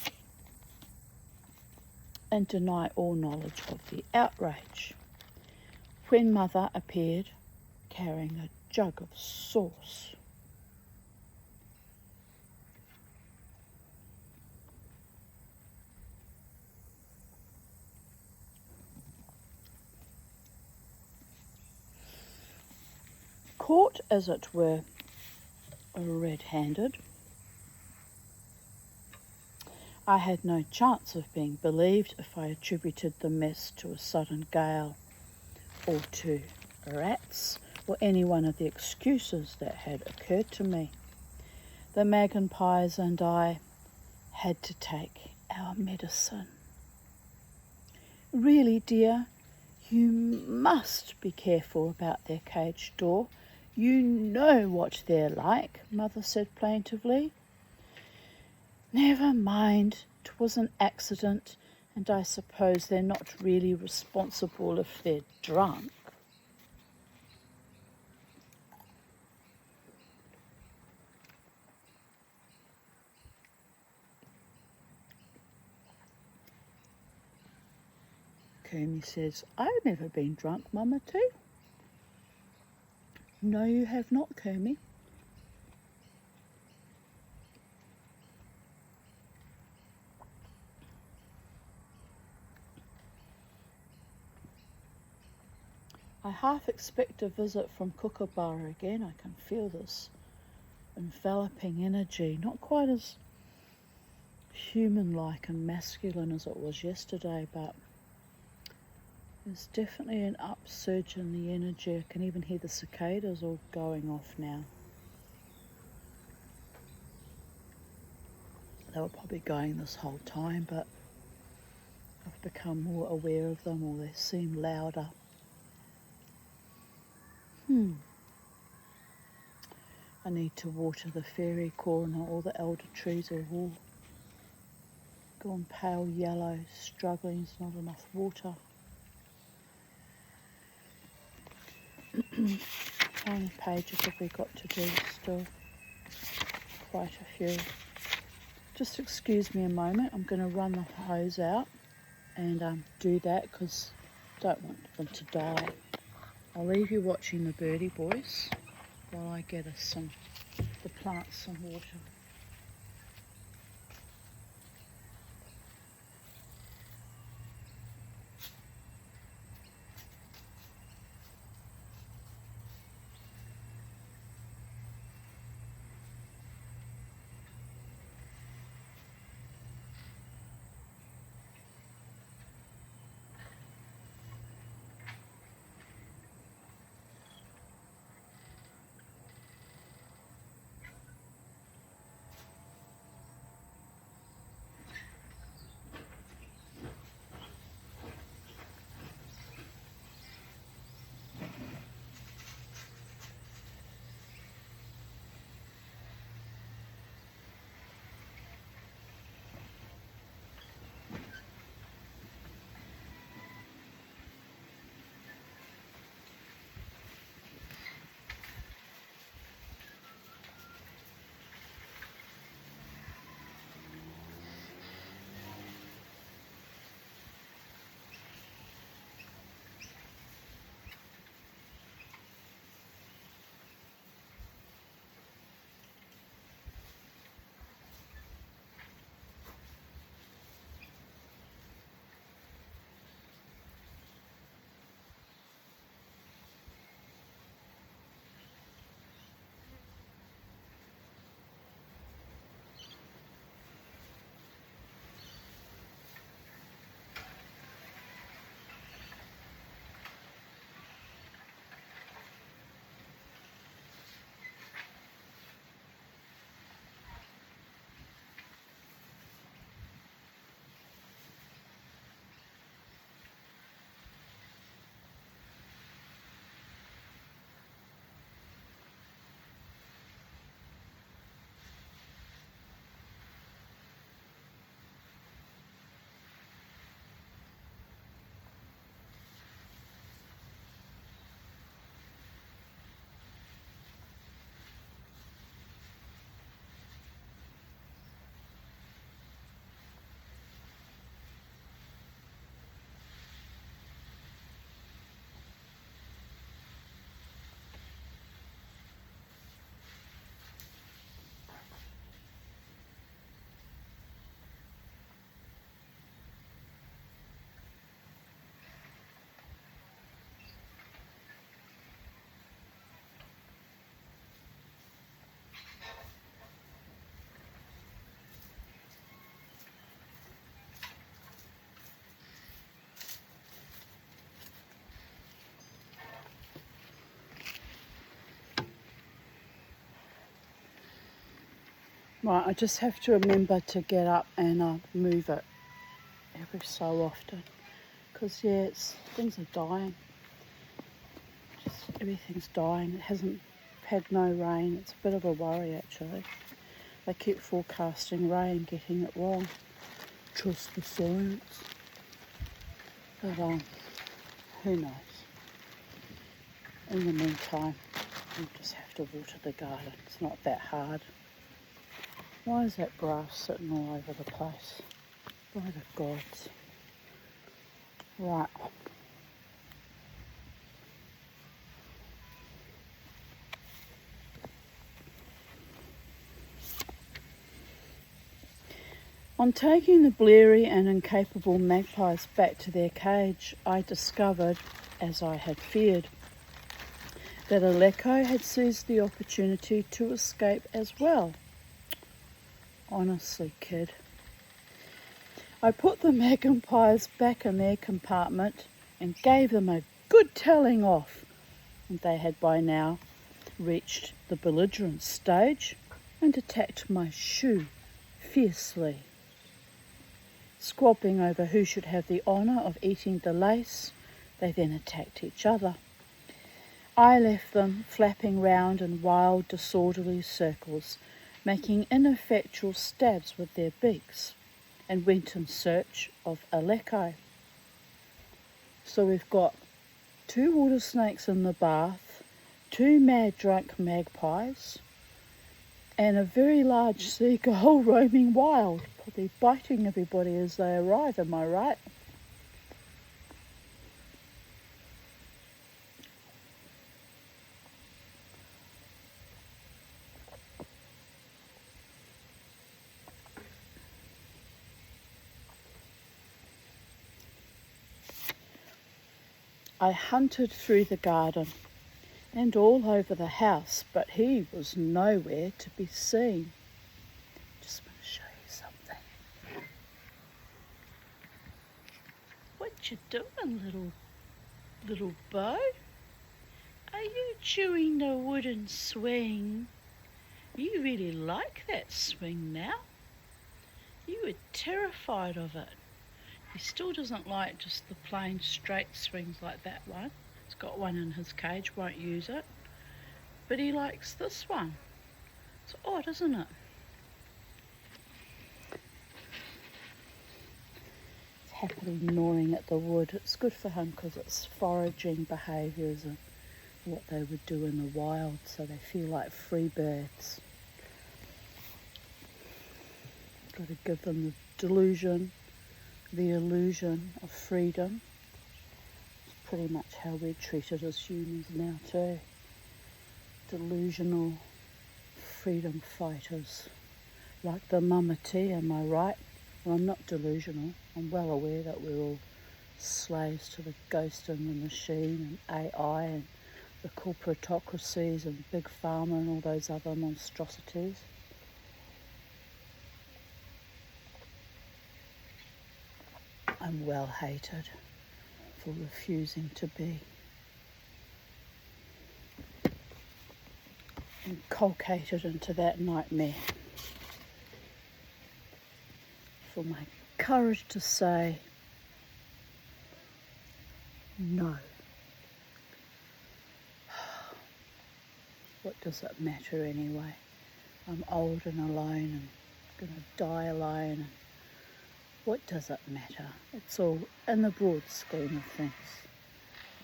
and deny all knowledge of the outrage. When Mother appeared carrying a jug of sauce. Caught, as it were, red-handed, I had no chance of being believed if I attributed the mess to a sudden gale or to rats or any one of the excuses that had occurred to me. The magpies and I had to take our medicine. Really, dear, you must be careful about their cage door. You know what they're like, Mother said plaintively. Never mind, 'twas an accident, and I suppose they're not really responsible if they're drunk. Kumi says, I've never been drunk, Mama too. No, you have not, Kumi. I half expect a visit from Kookaburra again. I can feel this enveloping energy, not quite as human-like and masculine as it was yesterday, but there's definitely an upsurge in the energy. I can even hear the cicadas all going off now. They were probably going this whole time, but I've become more aware of them, or they seem louder. I need to water the fairy corner. All the elder trees are all gone pale yellow, struggling. There's not enough water. How many pages have we got to do still? Quite a few. Just excuse me a moment. I'm going to run the hose out and do that because I don't want them to die. I'll leave you watching the birdie boys while I get us the plants some water. Right, I just have to remember to get up and move it every so often. Because, yeah, things are dying. Just everything's dying. It hasn't had no rain. It's a bit of a worry, actually. They keep forecasting rain, getting it wrong. Trust the science. But, who knows? In the meantime, we just have to water the garden. It's not that hard. Why is that grass sitting all over the place? By the gods. Right. On taking the bleary and incapable magpies back to their cage, I discovered, as I had feared, that Aleko had seized the opportunity to escape as well. Honestly, kid. I put the magpies back in their compartment and gave them a good telling off, and they had by now reached the belligerent stage and attacked my shoe fiercely. Squabbling over who should have the honour of eating the lace, they then attacked each other. I left them flapping round in wild, disorderly circles, making ineffectual stabs with their beaks, and went in search of Aleko. So we've got 2 water snakes in the bath, 2 mad drunk magpies, and a very large seagull roaming wild, probably biting everybody as they arrive, am I right? I hunted through the garden and all over the house, but he was nowhere to be seen. Just want to show you something. What you doing, little Bo? Are you chewing the wooden swing? You really like that swing now? You were terrified of it. He still doesn't like just the plain straight swings like that one. He's got one in his cage, won't use it. But he likes this one. It's odd, isn't it? It's happily gnawing at the wood. It's good for him because it's foraging behaviours and what they would do in the wild, so they feel like free birds. Got to give them the illusion of freedom. It's pretty much how we're treated as humans now too. Delusional freedom fighters. Like the Mamati, am I right? Well, I'm not delusional. I'm well aware that we're all slaves to the ghost and the machine and AI and the corporatocracies and Big Pharma and all those other monstrosities. I'm well hated for refusing to be inculcated into that nightmare. For my courage to say no. What does it matter anyway? I'm old and alone and going to die alone. And what does it matter? It's all, in the broad scheme of things,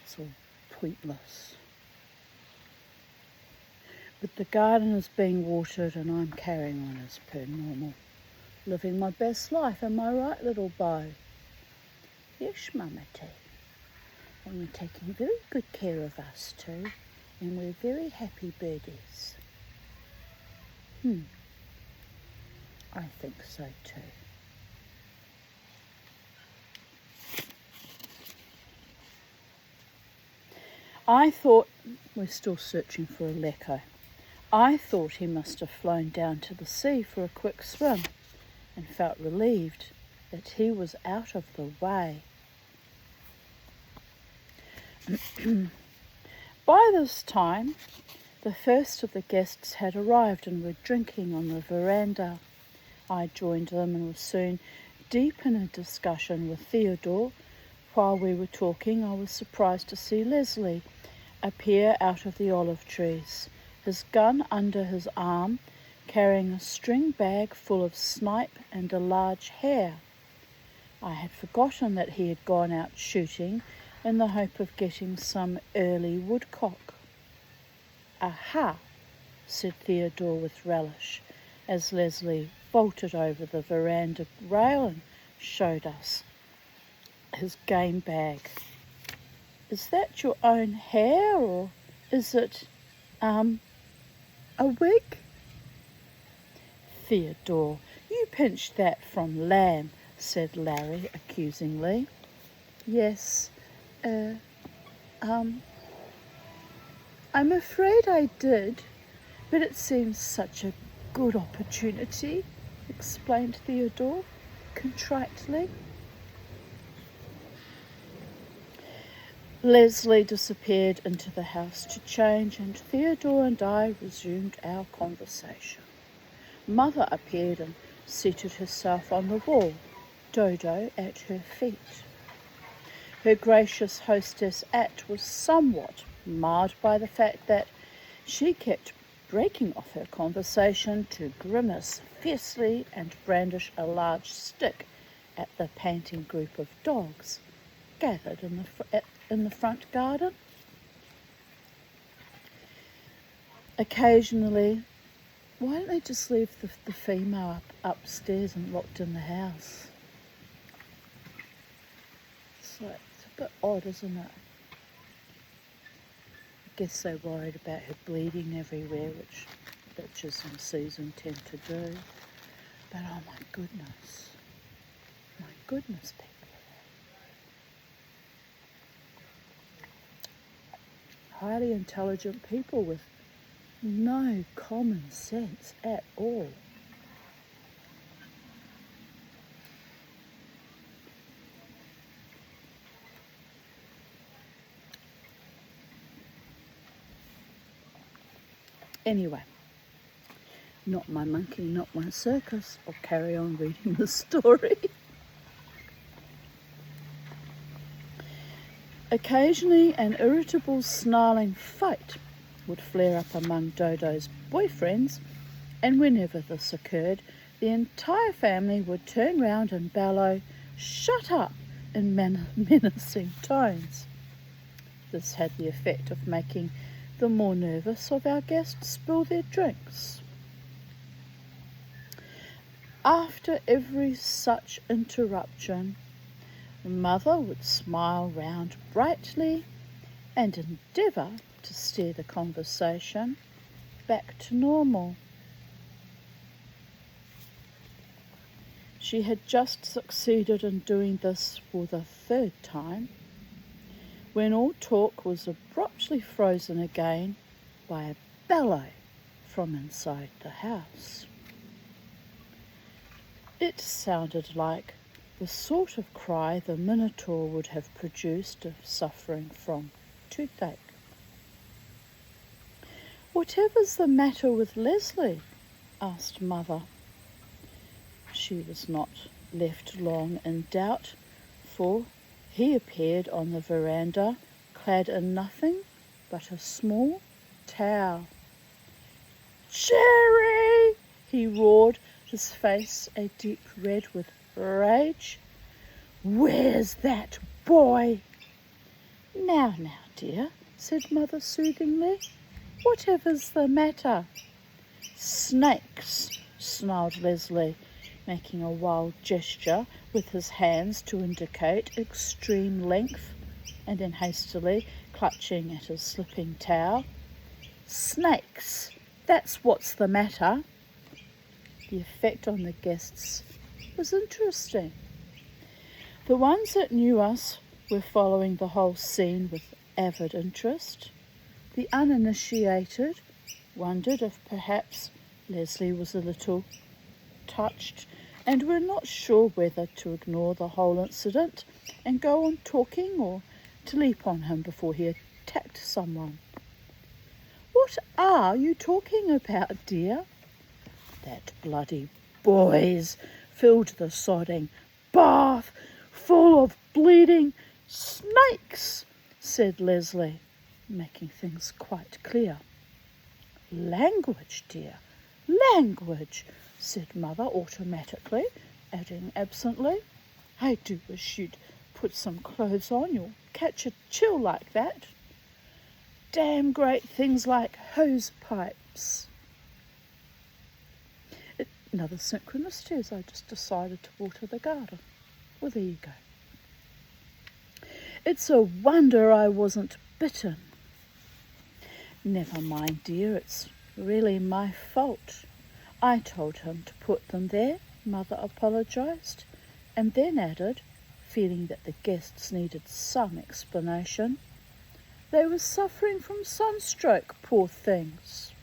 it's all pointless. But the garden is being watered and I'm carrying on as per normal. Living my best life, am I right, little Bo? Yes, Mamati. And you're taking very good care of us too. And we're very happy birdies. I think so too. I thought, we're still searching for Aleko. I thought he must have flown down to the sea for a quick swim and felt relieved that he was out of the way. By this time, The first of the guests had arrived and were drinking on the veranda. I joined them and was soon deep in a discussion with Theodore. While we were talking, I was surprised to see Leslie appear out of the olive trees, his gun under his arm, carrying a string bag full of snipe and a large hare. I had forgotten that he had gone out shooting in the hope of getting some early woodcock. "Aha," said Theodore with relish, as Leslie vaulted over the veranda rail and showed us his game bag. "Is that your own hair, or is it, a wig?" "Theodore, you pinched that from lamb," said Larry accusingly. "Yes, I'm afraid I did, but it seems such a good opportunity," explained Theodore contritely. Leslie disappeared into the house to change, and Theodore and I resumed our conversation. Mother appeared and seated herself on the wall, Dodo at her feet. Her gracious hostess act was somewhat marred by the fact that she kept breaking off her conversation to grimace fiercely and brandish a large stick at the panting group of dogs gathered in the front garden. Occasionally, why don't they just leave the female upstairs and locked in the house? It's a bit odd, isn't it? I guess they're worried about her bleeding everywhere, which bitches in season tend to do. But oh my goodness, people. Highly intelligent people with no common sense at all. Anyway, not my monkey, not my circus. I'll carry on reading the story. Occasionally, an irritable, snarling fight would flare up among Dodo's boyfriends, and whenever this occurred, the entire family would turn round and bellow, "Shut up!" in menacing tones. This had the effect of making the more nervous of our guests spill their drinks. After every such interruption, Mother would smile round brightly and endeavour to steer the conversation back to normal. She had just succeeded in doing this for the third time, when all talk was abruptly frozen again by a bellow from inside the house. It sounded like the sort of cry the Minotaur would have produced if suffering from toothache. "Whatever's the matter with Leslie?" asked Mother. She was not left long in doubt, for he appeared on the veranda, clad in nothing but a small towel. "Jerry!" he roared, his face a deep red with rage. "Where's that boy?" Now, dear," said Mother soothingly. "Whatever's the matter?" "Snakes," snarled Leslie, making a wild gesture with his hands to indicate extreme length, and then hastily clutching at his slipping towel. "Snakes, that's what's the matter." The effect on the guests was interesting. The ones that knew us were following the whole scene with avid interest. The uninitiated wondered if perhaps Leslie was a little touched, and were not sure whether to ignore the whole incident and go on talking, or to leap on him before he attacked someone. What are you talking about, dear? That bloody boys filled the sodding bath full of bleeding snakes, said Leslie, making things quite clear. Language, dear, language, said Mother automatically, adding absently, I do wish you'd put some clothes on, you'll catch a chill like that. Damn great things like hose pipes. Another synchronicity as I just decided to water the garden. Well, there you go. It's a wonder I wasn't bitten. Never mind, dear, it's really my fault. I told him to put them there, Mother apologised, and then added, feeling that the guests needed some explanation, they were suffering from sunstroke, poor things.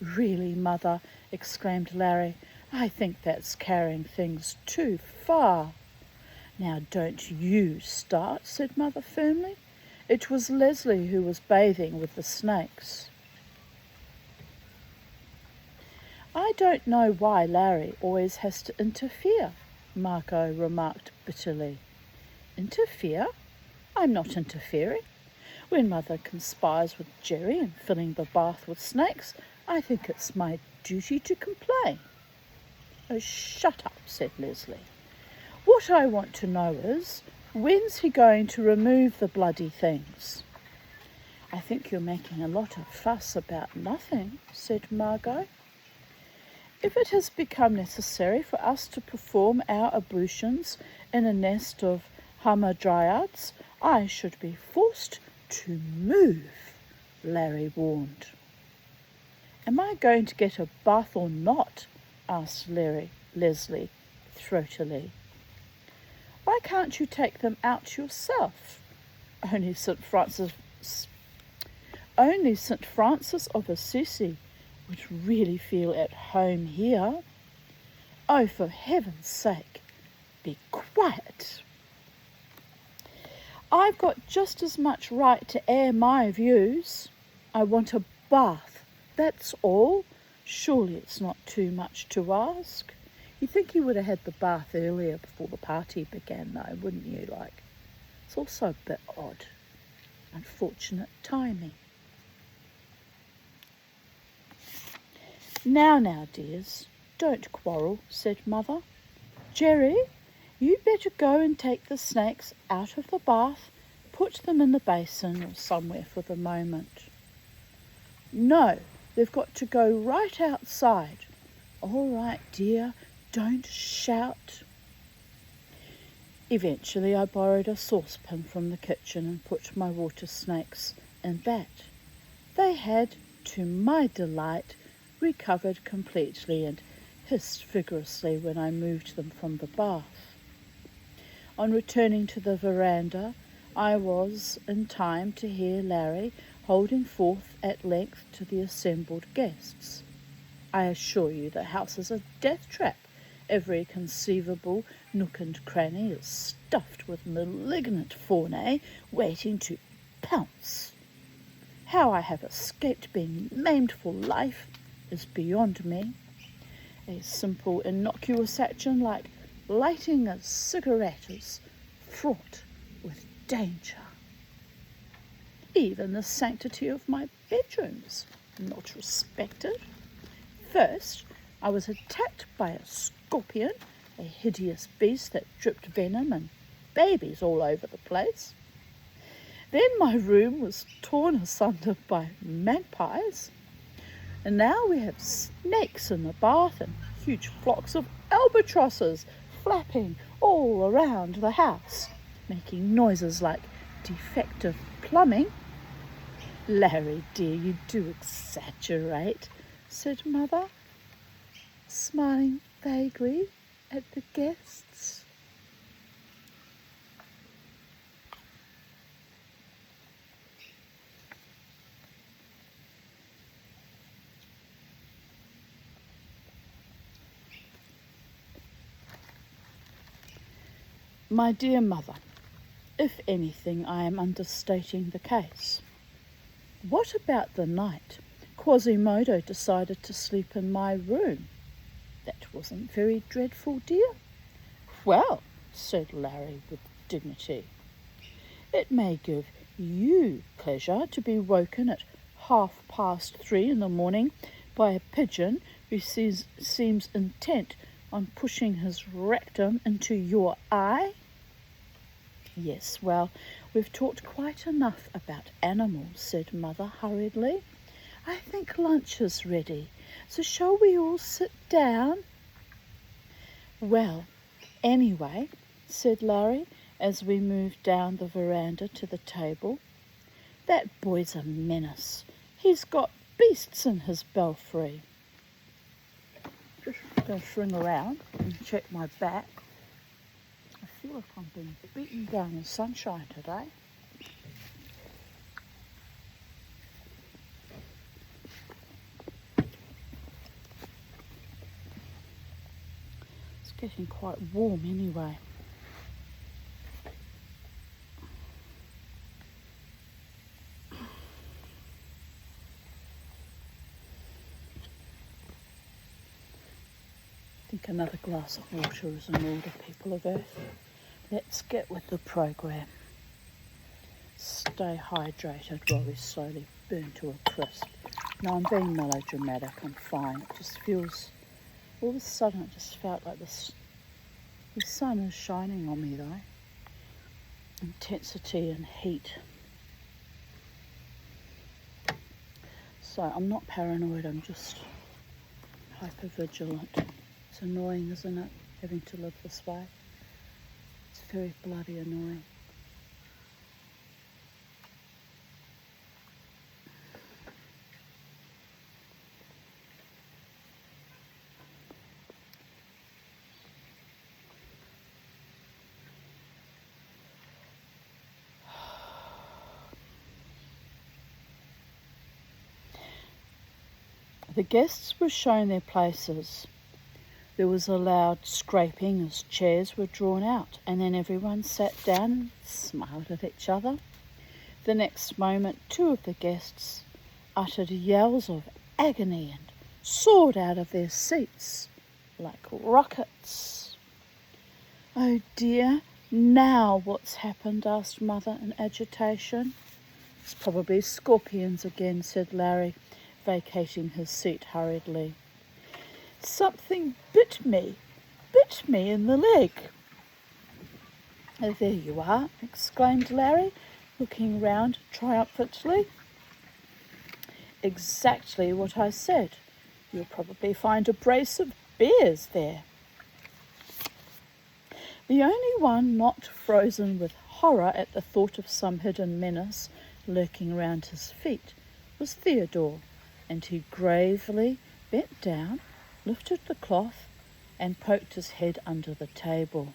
Really, Mother, exclaimed Larry, I think that's carrying things too far. Now don't you start, said Mother firmly. It was Leslie who was bathing with the snakes. I don't know why Larry always has to interfere, Margot remarked bitterly. Interfere? I'm not interfering. When Mother conspires with Jerry in filling the bath with snakes, I think it's my duty to complain. Oh, shut up, said Leslie. What I want to know is, when's he going to remove the bloody things? I think you're making a lot of fuss about nothing, said Margot. If it has become necessary for us to perform our ablutions in a nest of hamadryads, I should be forced to move, Larry warned. Am I going to get a bath or not? Asked Leslie throatily. Why can't you take them out yourself? Only St. Francis of Assisi would really feel at home here. Oh, for heaven's sake, be quiet. I've got just as much right to air my views. I want a bath, that's all. Surely it's not too much to ask. You'd think he would have had the bath earlier before the party began, though, wouldn't you? It's also a bit odd. Unfortunate timing. Now, dears, don't quarrel, said Mother. Jerry, you better go and take the snakes out of the bath, put them in the basin or somewhere for the moment. No, they've got to go right outside. All right, dear, don't shout. Eventually I borrowed a saucepan from the kitchen and put my water snakes in that. They had, to my delight, recovered completely and hissed vigorously when I moved them from the bath. On returning to the veranda, I was in time to hear Larry holding forth at length to the assembled guests. I assure you the house is a death trap. Every conceivable nook and cranny is stuffed with malignant faunae waiting to pounce. How I have escaped being maimed for life is beyond me. A simple, innocuous action like lighting a cigarette is fraught with danger. Even the sanctity of my bedroom is not respected. First, I was attacked by a scorpion, a hideous beast that dripped venom and babies all over the place. Then my room was torn asunder by magpies. And now we have snakes in the bath and huge flocks of albatrosses flapping all around the house, making noises like defective plumbing. Larry, dear, you do exaggerate, said Mother, smiling vaguely at the guests. My dear Mother, if anything, I am understating the case. What about the night Quasimodo decided to sleep in my room? That wasn't very dreadful, dear. Well, said Larry with dignity, it may give you pleasure to be woken at 3:30 in the morning by a pigeon who seems intent on pushing his rectum into your eye. Yes, well, we've talked quite enough about animals, said Mother hurriedly. I think lunch is ready, so shall we all sit down? Well, anyway, said Larry as we moved down the veranda to the table, that boy's a menace. He's got beasts in his belfry. Just going to swing around and check my back. I feel like I'm being beaten down in sunshine today. It's getting quite warm anyway. I think another glass of water is in order, people of Earth. Let's get with the program. Stay hydrated while we slowly burn to a crisp. No, I'm being melodramatic, I'm fine. It just feels, all of a sudden it just felt like the sun is shining on me though. Intensity and heat. So I'm not paranoid, I'm just hypervigilant. It's annoying, isn't it, having to live this way? It's very bloody annoying. The guests were shown their places. There was a loud scraping as chairs were drawn out, and then everyone sat down and smiled at each other. The next moment, two of the guests uttered yells of agony and soared out of their seats like rockets. Oh dear, now what's happened? Asked Mother in agitation. It's probably scorpions again, said Larry, vacating his seat hurriedly. Something bit me in the leg. Oh, there you are, exclaimed Larry, looking round triumphantly. Exactly what I said. You'll probably find a brace of bears there. The only one not frozen with horror at the thought of some hidden menace lurking round his feet was Theodore, and he gravely bent down, lifted the cloth, and poked his head under the table.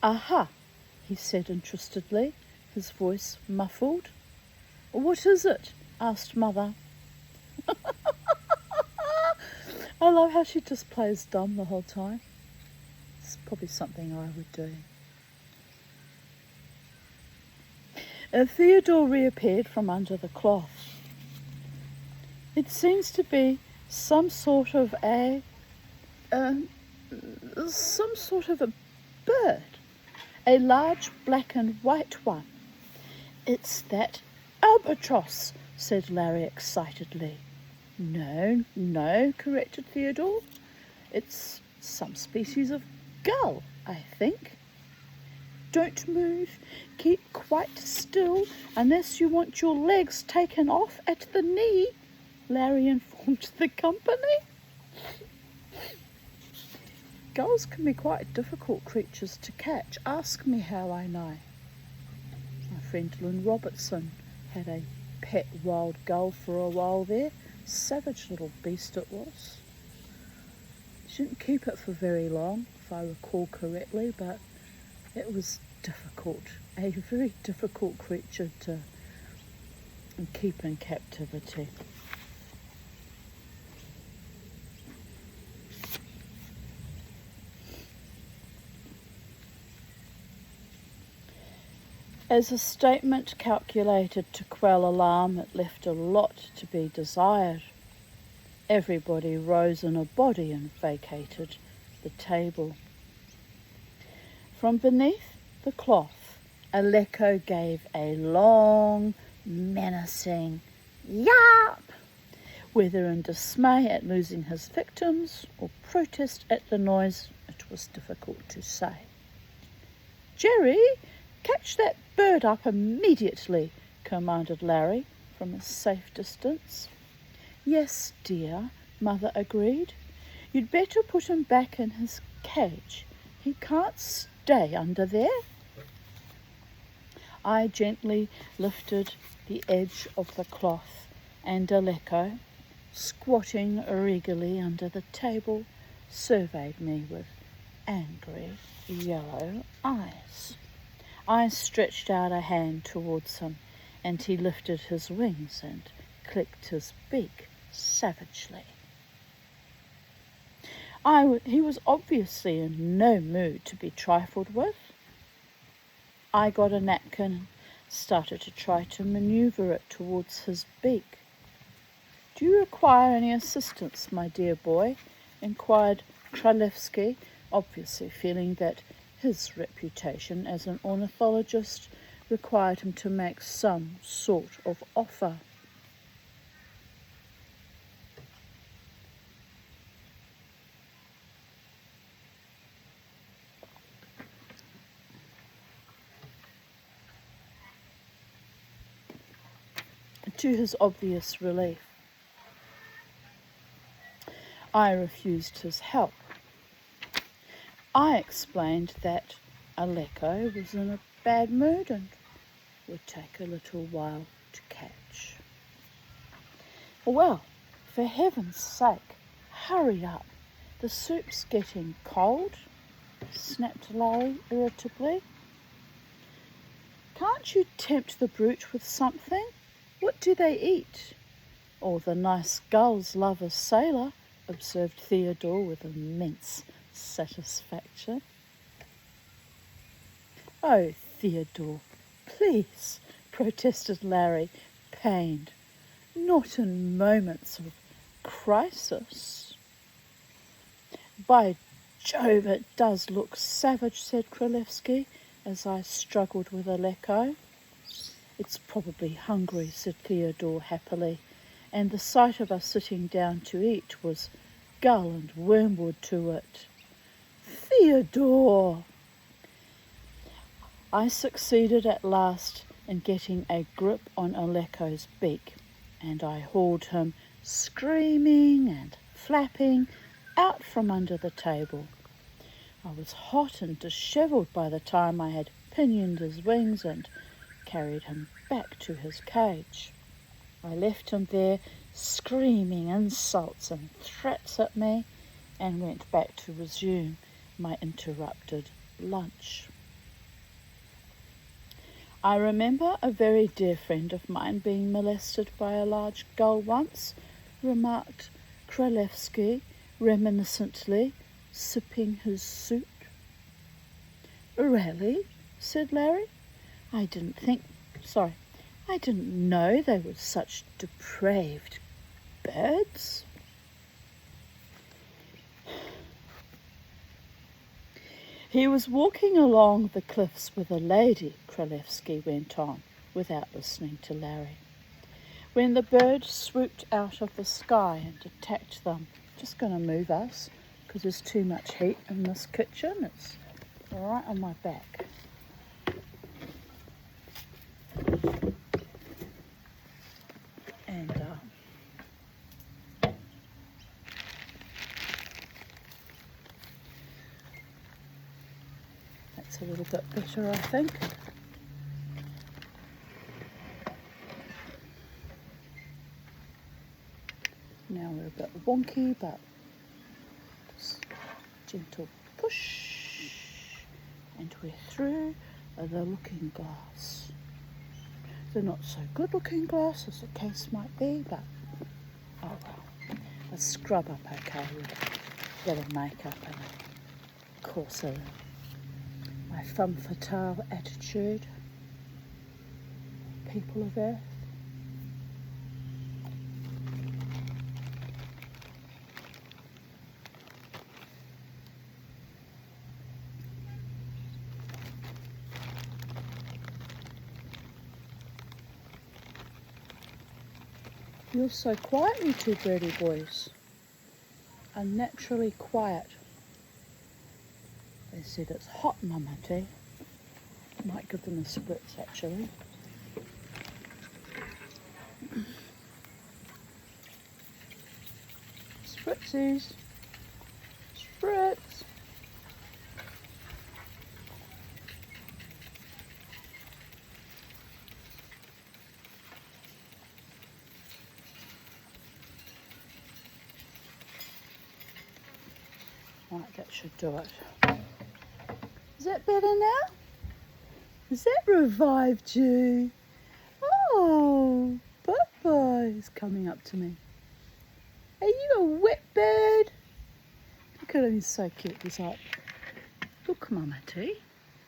Aha, he said interestedly, his voice muffled. What is it? Asked Mother. I love how she just plays dumb the whole time. It's probably something I would do. Theodore reappeared from under the cloth. It seems to be some sort of a bird, a large black and white one. It's that albatross, said Larry excitedly. No, corrected Theodore. It's some species of gull, I think. Don't move. Keep quite still unless you want your legs taken off at the knee, Larry informed the company. Gulls can be quite difficult creatures to catch. Ask me how I know. My friend Lynn Robertson had a pet wild gull for a while there. Savage little beast it was. She didn't keep it for very long, if I recall correctly, but it was difficult, a very difficult creature to keep in captivity. As a statement calculated to quell alarm, it left a lot to be desired. Everybody rose in a body and vacated the table. From beneath the cloth, Aleko gave a long, menacing yap, whether in dismay at losing his victims or protest at the noise, it was difficult to say. "Jerry, catch that bird up immediately," commanded Larry from a safe distance. "Yes, dear," Mother agreed. "You'd better put him back in his cage. He can't stay under there." I gently lifted the edge of the cloth, and Aleko, squatting regally under the table, surveyed me with angry yellow eyes. I stretched out a hand towards him, and he lifted his wings and clicked his beak savagely. He was obviously in no mood to be trifled with. I got a napkin and started to try to manoeuvre it towards his beak. "Do you require any assistance, my dear boy?" inquired Kralevsky, obviously feeling that his reputation as an ornithologist required him to make some sort of offer. To his obvious relief, I refused his help. I explained that Aleko was in a bad mood and would take a little while to catch. "Well, for heaven's sake, hurry up. The soup's getting cold," snapped Larry irritably. "Can't you tempt the brute with something? What do they eat?" "All the nice gulls love a sailor," observed Theodore with immense satisfaction. "Oh, Theodore, please," protested Larry, pained. "Not in moments of crisis." "By Jove, it does look savage," said Kralevsky, as I struggled with Aleko. "It's probably hungry," said Theodore happily, and the sight of us sitting down to eat was gull and wormwood to it. "Theodore!" I succeeded at last in getting a grip on Aleko's beak, and I hauled him, screaming and flapping, out from under the table. I was hot and dishevelled by the time I had pinioned his wings and carried him back to his cage. I left him there screaming insults and threats at me and went back to resume my interrupted lunch. "I remember a very dear friend of mine being molested by a large gull once," remarked Kralevsky reminiscently, sipping his soup. "Really?" said Larry. I didn't know they were such depraved birds." "He was walking along the cliffs with a lady," Kralevsky went on, without listening to Larry, "when the bird swooped out of the sky and attacked them." Just going to move us because there's too much heat in this kitchen. It's right on my back. And that's a little bit better, I think. Now we're a bit wonky, but just gentle push, and we're through the looking glass. The not so good looking glass, as the case might be, but oh well. A scrub up okay with a bit of makeup and of course my femme fatale attitude. people of Earth. You're so quiet, you two birdie boys. Unnaturally quiet. They said it's hot, Mama T. Might give them a spritz, actually. Spritsies. Spritz. Right, that should do it. Is that better now? Has that revived you? Oh, Bubba is coming up to me. Are you a wet bird? Look at him, he's so cute. He's like, look, Mama T,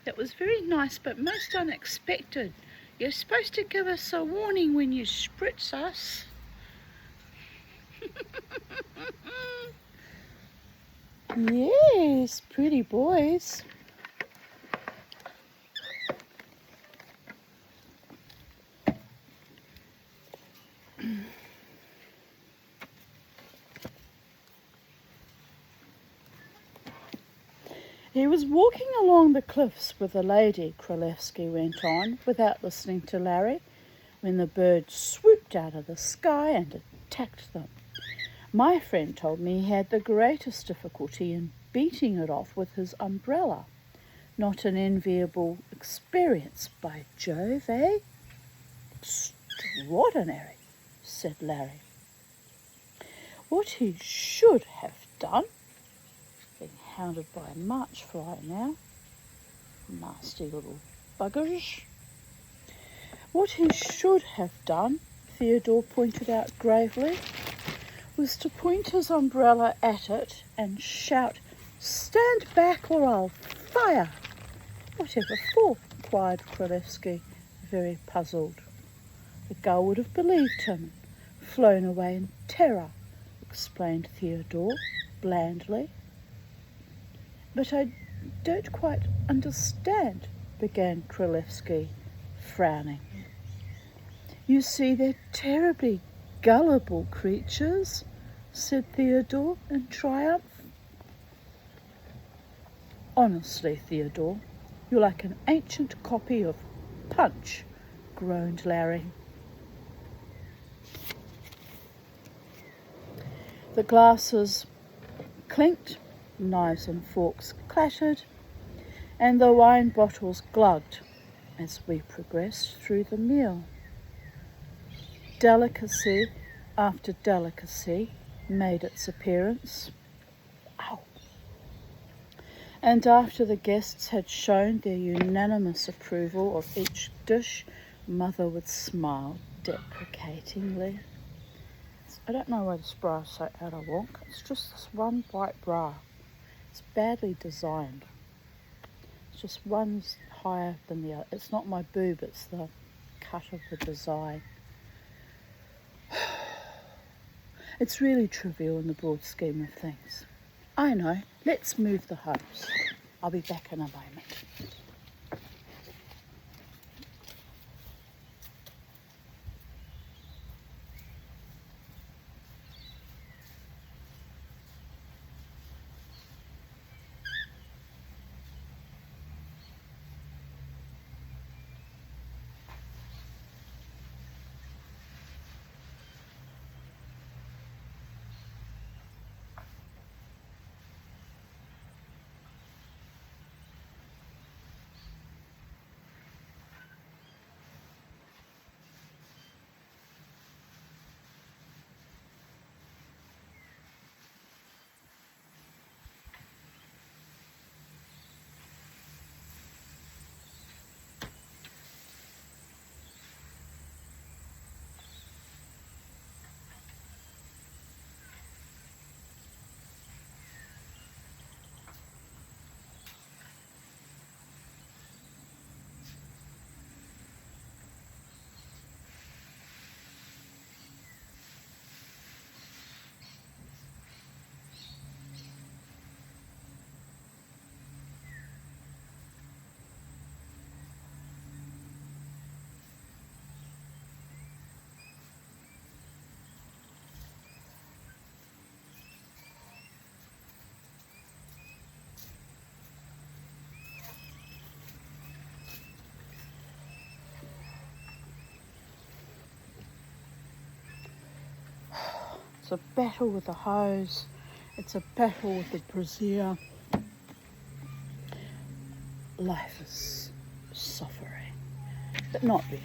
that was very nice but most unexpected. You're supposed to give us a warning when you spritz us. Yes, pretty boys. He was walking along the cliffs with a lady, Królewski went on, without listening to Larry, when the bird swooped out of the sky and attacked them. My friend told me he had the greatest difficulty in beating it off with his umbrella. Not an enviable experience, by Jove, eh? Extraordinary, said Larry. What he should have done, being hounded by a march fly now, nasty little buggers. What he should have done, Theodore pointed out gravely, was to point his umbrella at it and shout, "Stand back or I'll fire!" Whatever for? Inquired Królewski, very puzzled. The gull would have believed him, flown away in terror, explained Theodore blandly. But I don't quite understand, began Królewski, frowning. You see, they're terribly gullible creatures, said Theodore in triumph. Honestly, Theodore, you're like an ancient copy of Punch, groaned Larry. The glasses clinked, knives and forks clattered, and the wine bottles glugged as we progressed through the meal. Delicacy after delicacy made its appearance. Ow! And after the guests had shown their unanimous approval of each dish, Mother would smile deprecatingly. I don't know why this bra is so out of wonk. It's just this one white bra. It's badly designed. It's just one's higher than the other. It's not my boob, it's the cut of the design. It's really trivial in the broad scheme of things. I know. Let's move the hose. I'll be back in a moment. It's a battle with the hose. It's a battle with the brassiere. Life is suffering, but not really.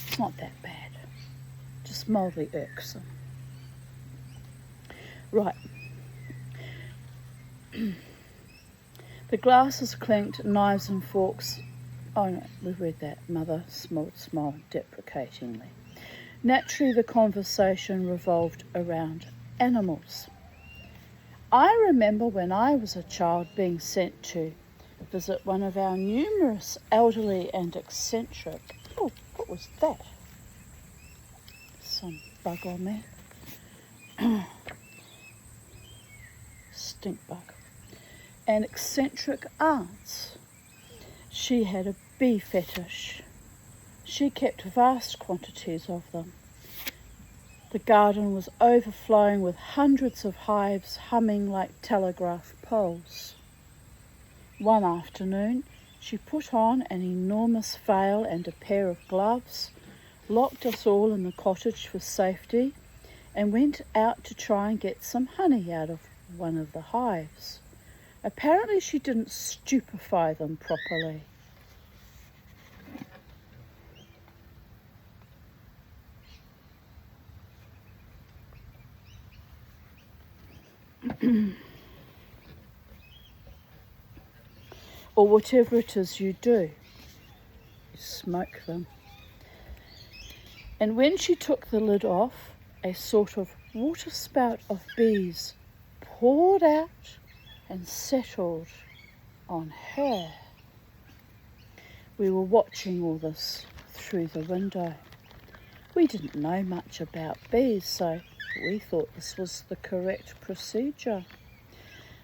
It's not that bad. Just mildly irksome. Right. The glasses clinked, knives and forks. Oh no, we've read that. Mother smiled deprecatingly. Naturally, the conversation revolved around animals. I remember when I was a child being sent to visit one of our numerous elderly and eccentric... Oh, what was that? Some bug on me. Stink bug. And eccentric aunts. She had a bee fetish. She kept vast quantities of them. The garden was overflowing with hundreds of hives humming like telegraph poles. One afternoon, she put on an enormous veil and a pair of gloves, locked us all in the cottage for safety, and went out to try and get some honey out of one of the hives. Apparently she didn't stupefy them properly. Or whatever it is you do, you smoke them. And when she took the lid off, a sort of waterspout of bees poured out and settled on her. We were watching all this through the window. We didn't know much about bees, so we thought this was the correct procedure,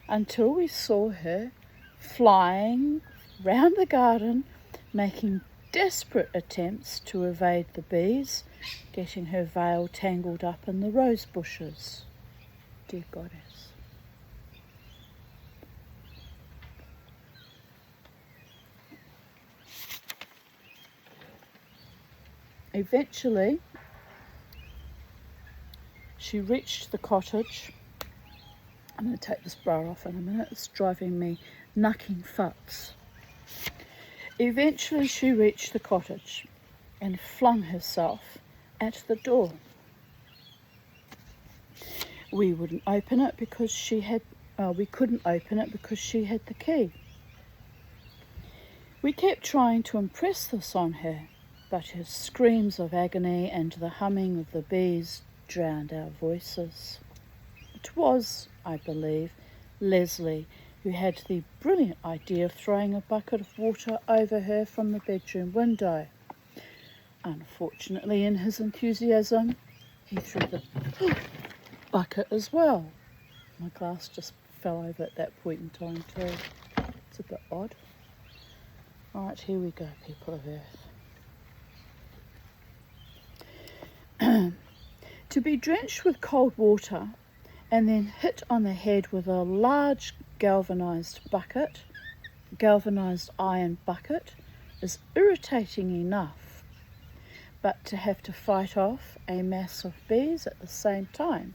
until we saw her flying round the garden, making desperate attempts to evade the bees, getting her veil tangled up in the rose bushes. Dear Goddess. Eventually, she reached the cottage. I'm going to take this bra off in a minute. It's driving me knucking fucks. Eventually, she reached the cottage and flung herself at the door. We wouldn't open it because we couldn't open it because she had the key. We kept trying to impress this on her, but her screams of agony and the humming of the bees drowned our voices. It was, I believe, Leslie who had the brilliant idea of throwing a bucket of water over her from the bedroom window. Unfortunately, in his enthusiasm, he threw the bucket as well. My glass just fell over at that point in time too. It's a bit odd. Alright, here we go, people of Earth. To be drenched with cold water and then hit on the head with a large galvanized iron bucket, is irritating enough, but to have to fight off a mass of bees at the same time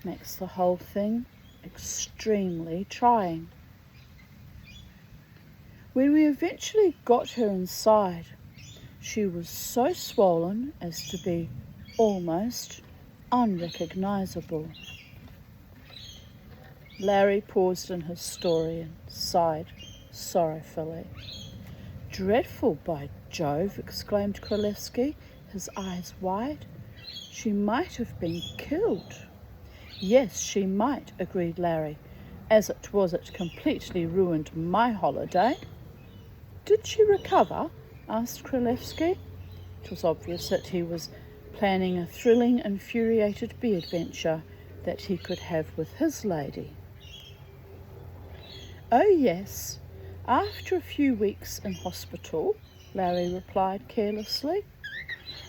makes the whole thing extremely trying. When we eventually got her inside, she was so swollen as to be almost unrecognisable. Larry paused in his story and sighed sorrowfully. "Dreadful, by Jove," exclaimed Królewski, his eyes wide. "She might have been killed." "Yes, she might," agreed Larry. "As it was, it completely ruined my holiday." "Did she recover?" asked Królewski. It was obvious that he was planning a thrilling, infuriated bee adventure that he could have with his lady. "Oh yes, after a few weeks in hospital," Larry replied carelessly.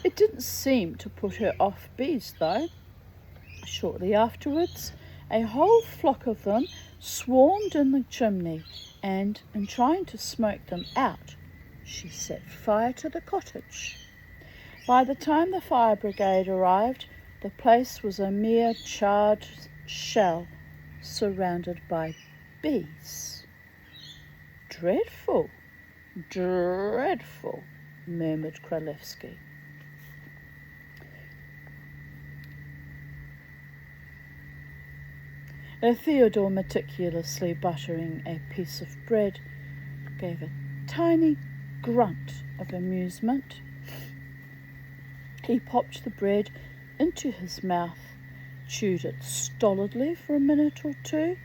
"It didn't seem to put her off bees, though. Shortly afterwards, a whole flock of them swarmed in the chimney, and in trying to smoke them out, she set fire to the cottage. By the time the fire brigade arrived, the place was a mere charred shell surrounded by bees. Dreadful, dreadful, murmured Kralevsky. Theodore, meticulously buttering a piece of bread, gave a tiny grunt of amusement. He popped the bread into his mouth, chewed it stolidly for a minute or two,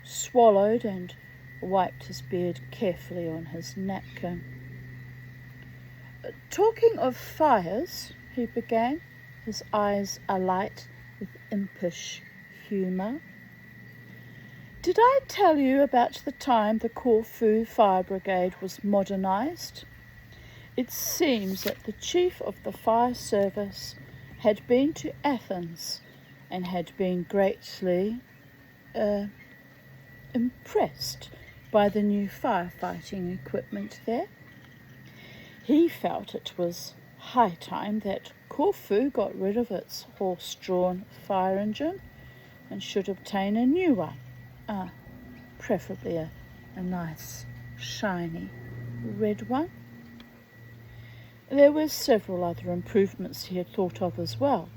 swallowed and wiped his beard carefully on his napkin. "Talking of fires," he began, his eyes alight with impish humour, "did I tell you about the time the Corfu Fire Brigade was modernised? It seems that the chief of the fire service had been to Athens and had been greatly impressed by the new firefighting equipment there. He felt it was high time that Corfu got rid of its horse-drawn fire engine and should obtain a new one, preferably a nice, shiny red one. There were several other improvements he had thought of as well.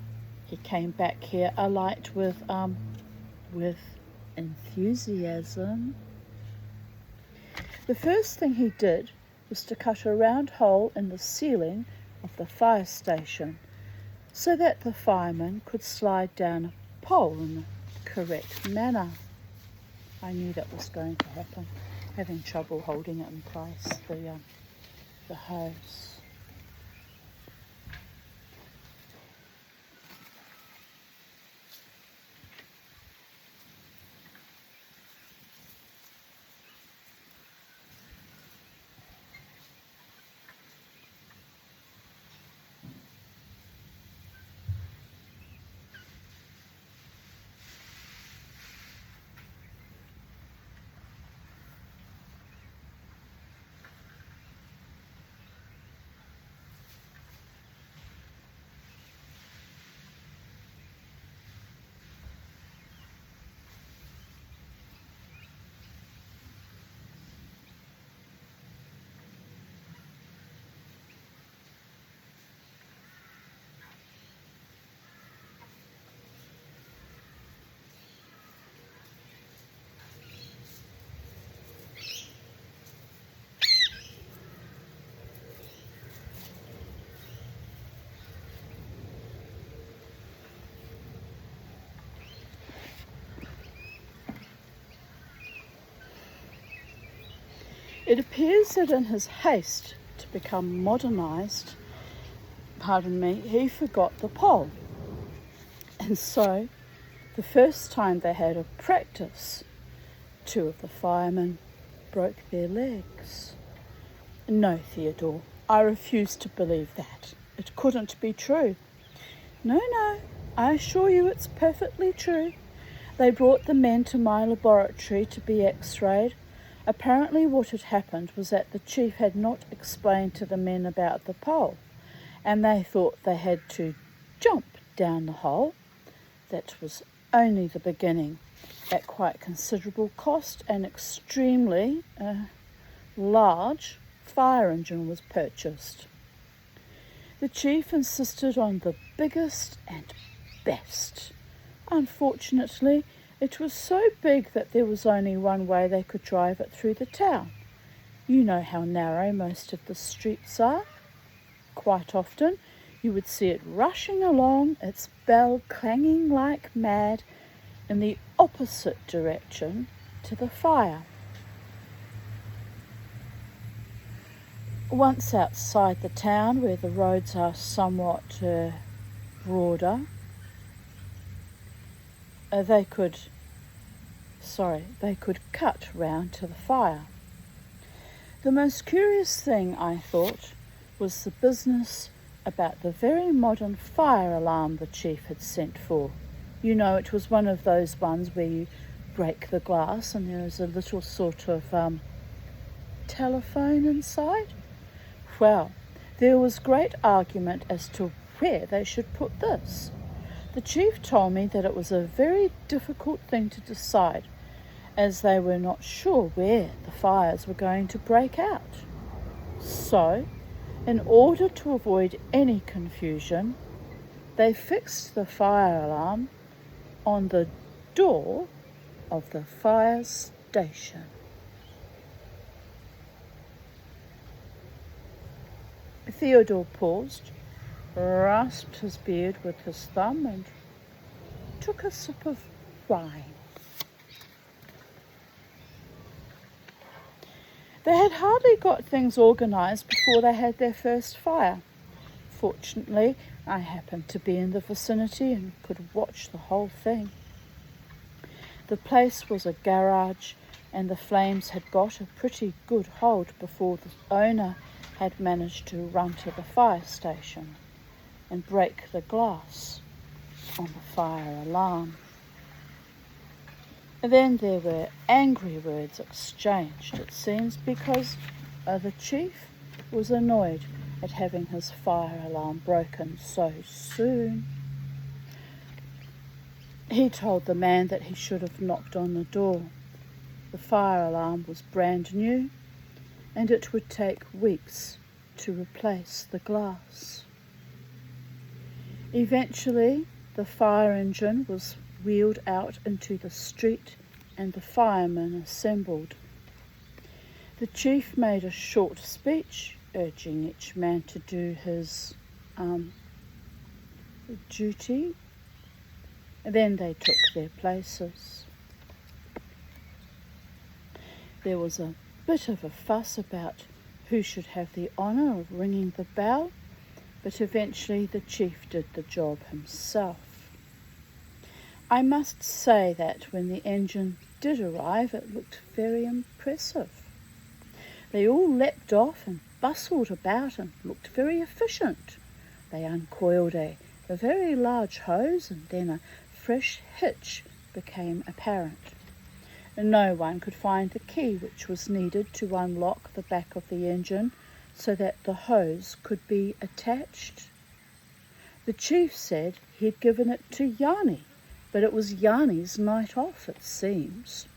He came back here alight with enthusiasm. The first thing he did was to cut a round hole in the ceiling of the fire station so that the fireman could slide down a pole in the correct manner. I knew that was going to happen. Having trouble holding it in place, the hose. It appears that in his haste to become modernised, he forgot the pole. And so, the first time they had a practice, 2 of the firemen broke their legs. No, Theodore, I refuse to believe that. It couldn't be true. No, I assure you it's perfectly true. They brought the men to my laboratory to be x-rayed. Apparently what had happened was that the chief had not explained to the men about the pole, and they thought they had to jump down the hole. That was only the beginning. At quite considerable cost, an extremely large fire engine was purchased. The chief insisted on the biggest and best. Unfortunately, it was so big that there was only one way they could drive it through the town. You know how narrow most of the streets are. Quite often, you would see it rushing along, its bell clanging like mad, in the opposite direction to the fire. Once outside the town, where the roads are somewhat broader, they could cut round to the fire. The most curious thing, I thought, was the business about the very modern fire alarm the chief had sent for. You know, it was one of those ones where you break the glass and there is a little sort of telephone inside. Well, there was great argument as to where they should put this. The chief told me that it was a very difficult thing to decide, as they were not sure where the fires were going to break out. So, in order to avoid any confusion, they fixed the fire alarm on the door of the fire station. Theodore paused, rasped his beard with his thumb, and took a sip of wine. They had hardly got things organised before they had their first fire. Fortunately, I happened to be in the vicinity and could watch the whole thing. The place was a garage, and the flames had got a pretty good hold before the owner had managed to run to the fire station and break the glass on the fire alarm. And then there were angry words exchanged, it seems, because the chief was annoyed at having his fire alarm broken so soon. He told the man that he should have knocked on the door. The fire alarm was brand new, and it would take weeks to replace the glass. Eventually, the fire engine was wheeled out into the street and the firemen assembled. The chief made a short speech urging each man to do his duty. And then they took their places. There was a bit of a fuss about who should have the honour of ringing the bell, but eventually the chief did the job himself. I must say that when the engine did arrive, it looked very impressive. They all leapt off and bustled about and looked very efficient. They uncoiled a very large hose, and then a fresh hitch became apparent. No one could find the key which was needed to unlock the back of the engine so that the hose could be attached. The chief said he'd given it to Yanni, but it was Yanni's night off, it seems.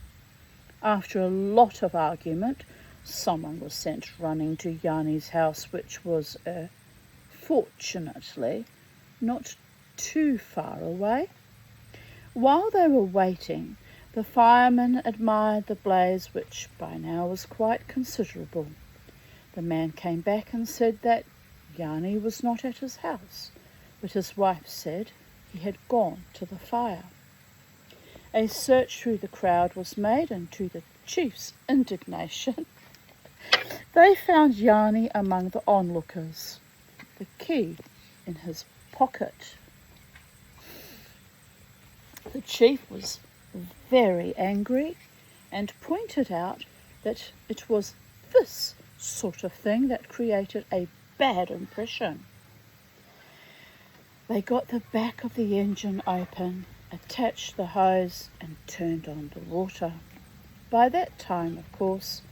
After a lot of argument, someone was sent running to Yanni's house, which was, fortunately, not too far away. While they were waiting, the firemen admired the blaze, which by now was quite considerable. The man came back and said that Yanni was not at his house, but his wife said he had gone to the fire. A search through the crowd was made, and to the chief's indignation, they found Yanni among the onlookers, the key in his pocket. The chief was very angry and pointed out that it was this sort of thing that created a bad impression. They got the back of the engine open, attached the hose and turned on the water. By that time, of course,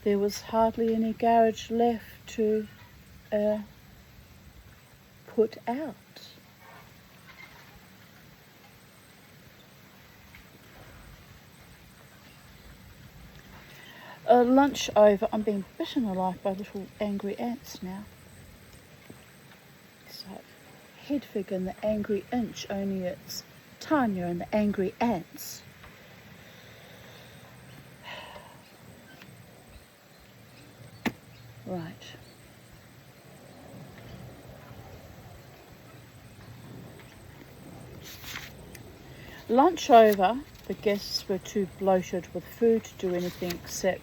there was hardly any garage left to put out. Lunch over. I'm being bitten alive by little angry ants now. So, Hedvig and the Angry Inch, only it's Tanya and the Angry Ants. Right. Lunch over, the guests were too bloated with food to do anything except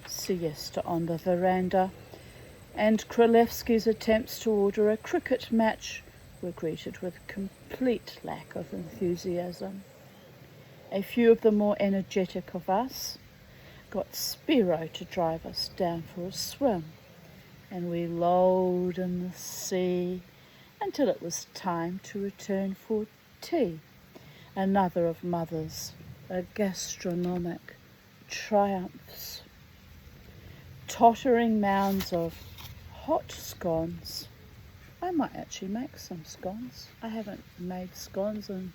siesta on the veranda, and Kralevsky's attempts to order a cricket match were greeted with complete lack of enthusiasm. A few of the more energetic of us got Spiro to drive us down for a swim, and we lolled in the sea until it was time to return for tea, another of Mother's gastronomic triumphs. Tottering mounds of hot scones, I might actually make some scones. I haven't made scones in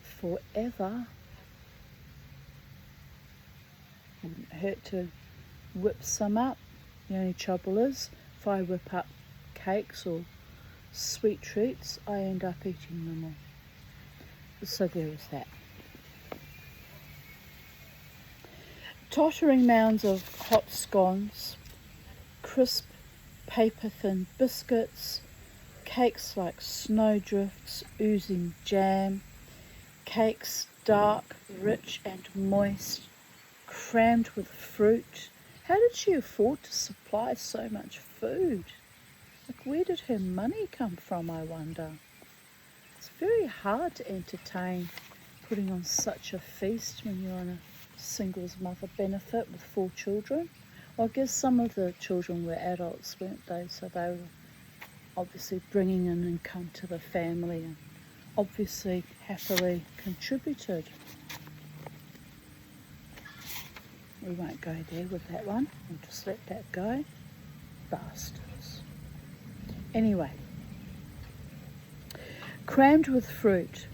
forever. Wouldn't hurt to whip some up. The only trouble is, if I whip up cakes or sweet treats, I end up eating them all. So there is that. Tottering mounds of hot scones, crisp paper-thin biscuits, cakes like snowdrifts oozing jam, cakes dark, rich and moist, crammed with fruit. How did she afford to supply so much food? Like, where did her money come from, I wonder? It's very hard to entertain putting on such a feast when you're on a singles mother benefit with 4 children. Well, I guess some of the children were adults, weren't they? So they were obviously bringing in income to the family and obviously happily contributed. We won't go there with that one. We'll just let that go. Bastards. Anyway, crammed with fruit,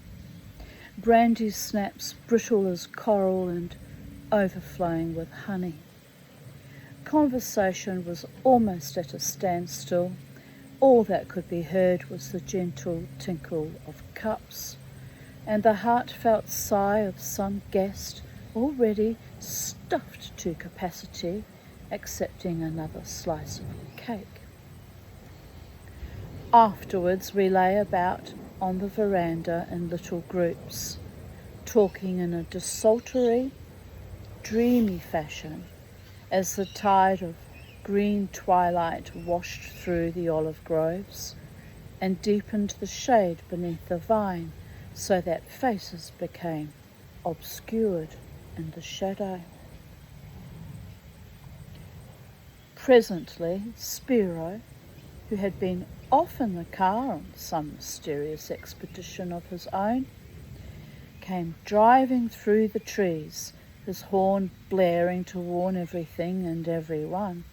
brandy snaps brittle as coral and overflowing with honey. Conversation was almost at a standstill. All that could be heard was the gentle tinkle of cups and the heartfelt sigh of some guest already stuffed to capacity, accepting another slice of cake. Afterwards, we lay about on the veranda in little groups, talking in a desultory, dreamy fashion as the tide of green twilight washed through the olive groves and deepened the shade beneath the vine so that faces became obscured in the shadow. Presently, Spiro, who had been off in the car on some mysterious expedition of his own, came driving through the trees, his horn blaring to warn everything and everyone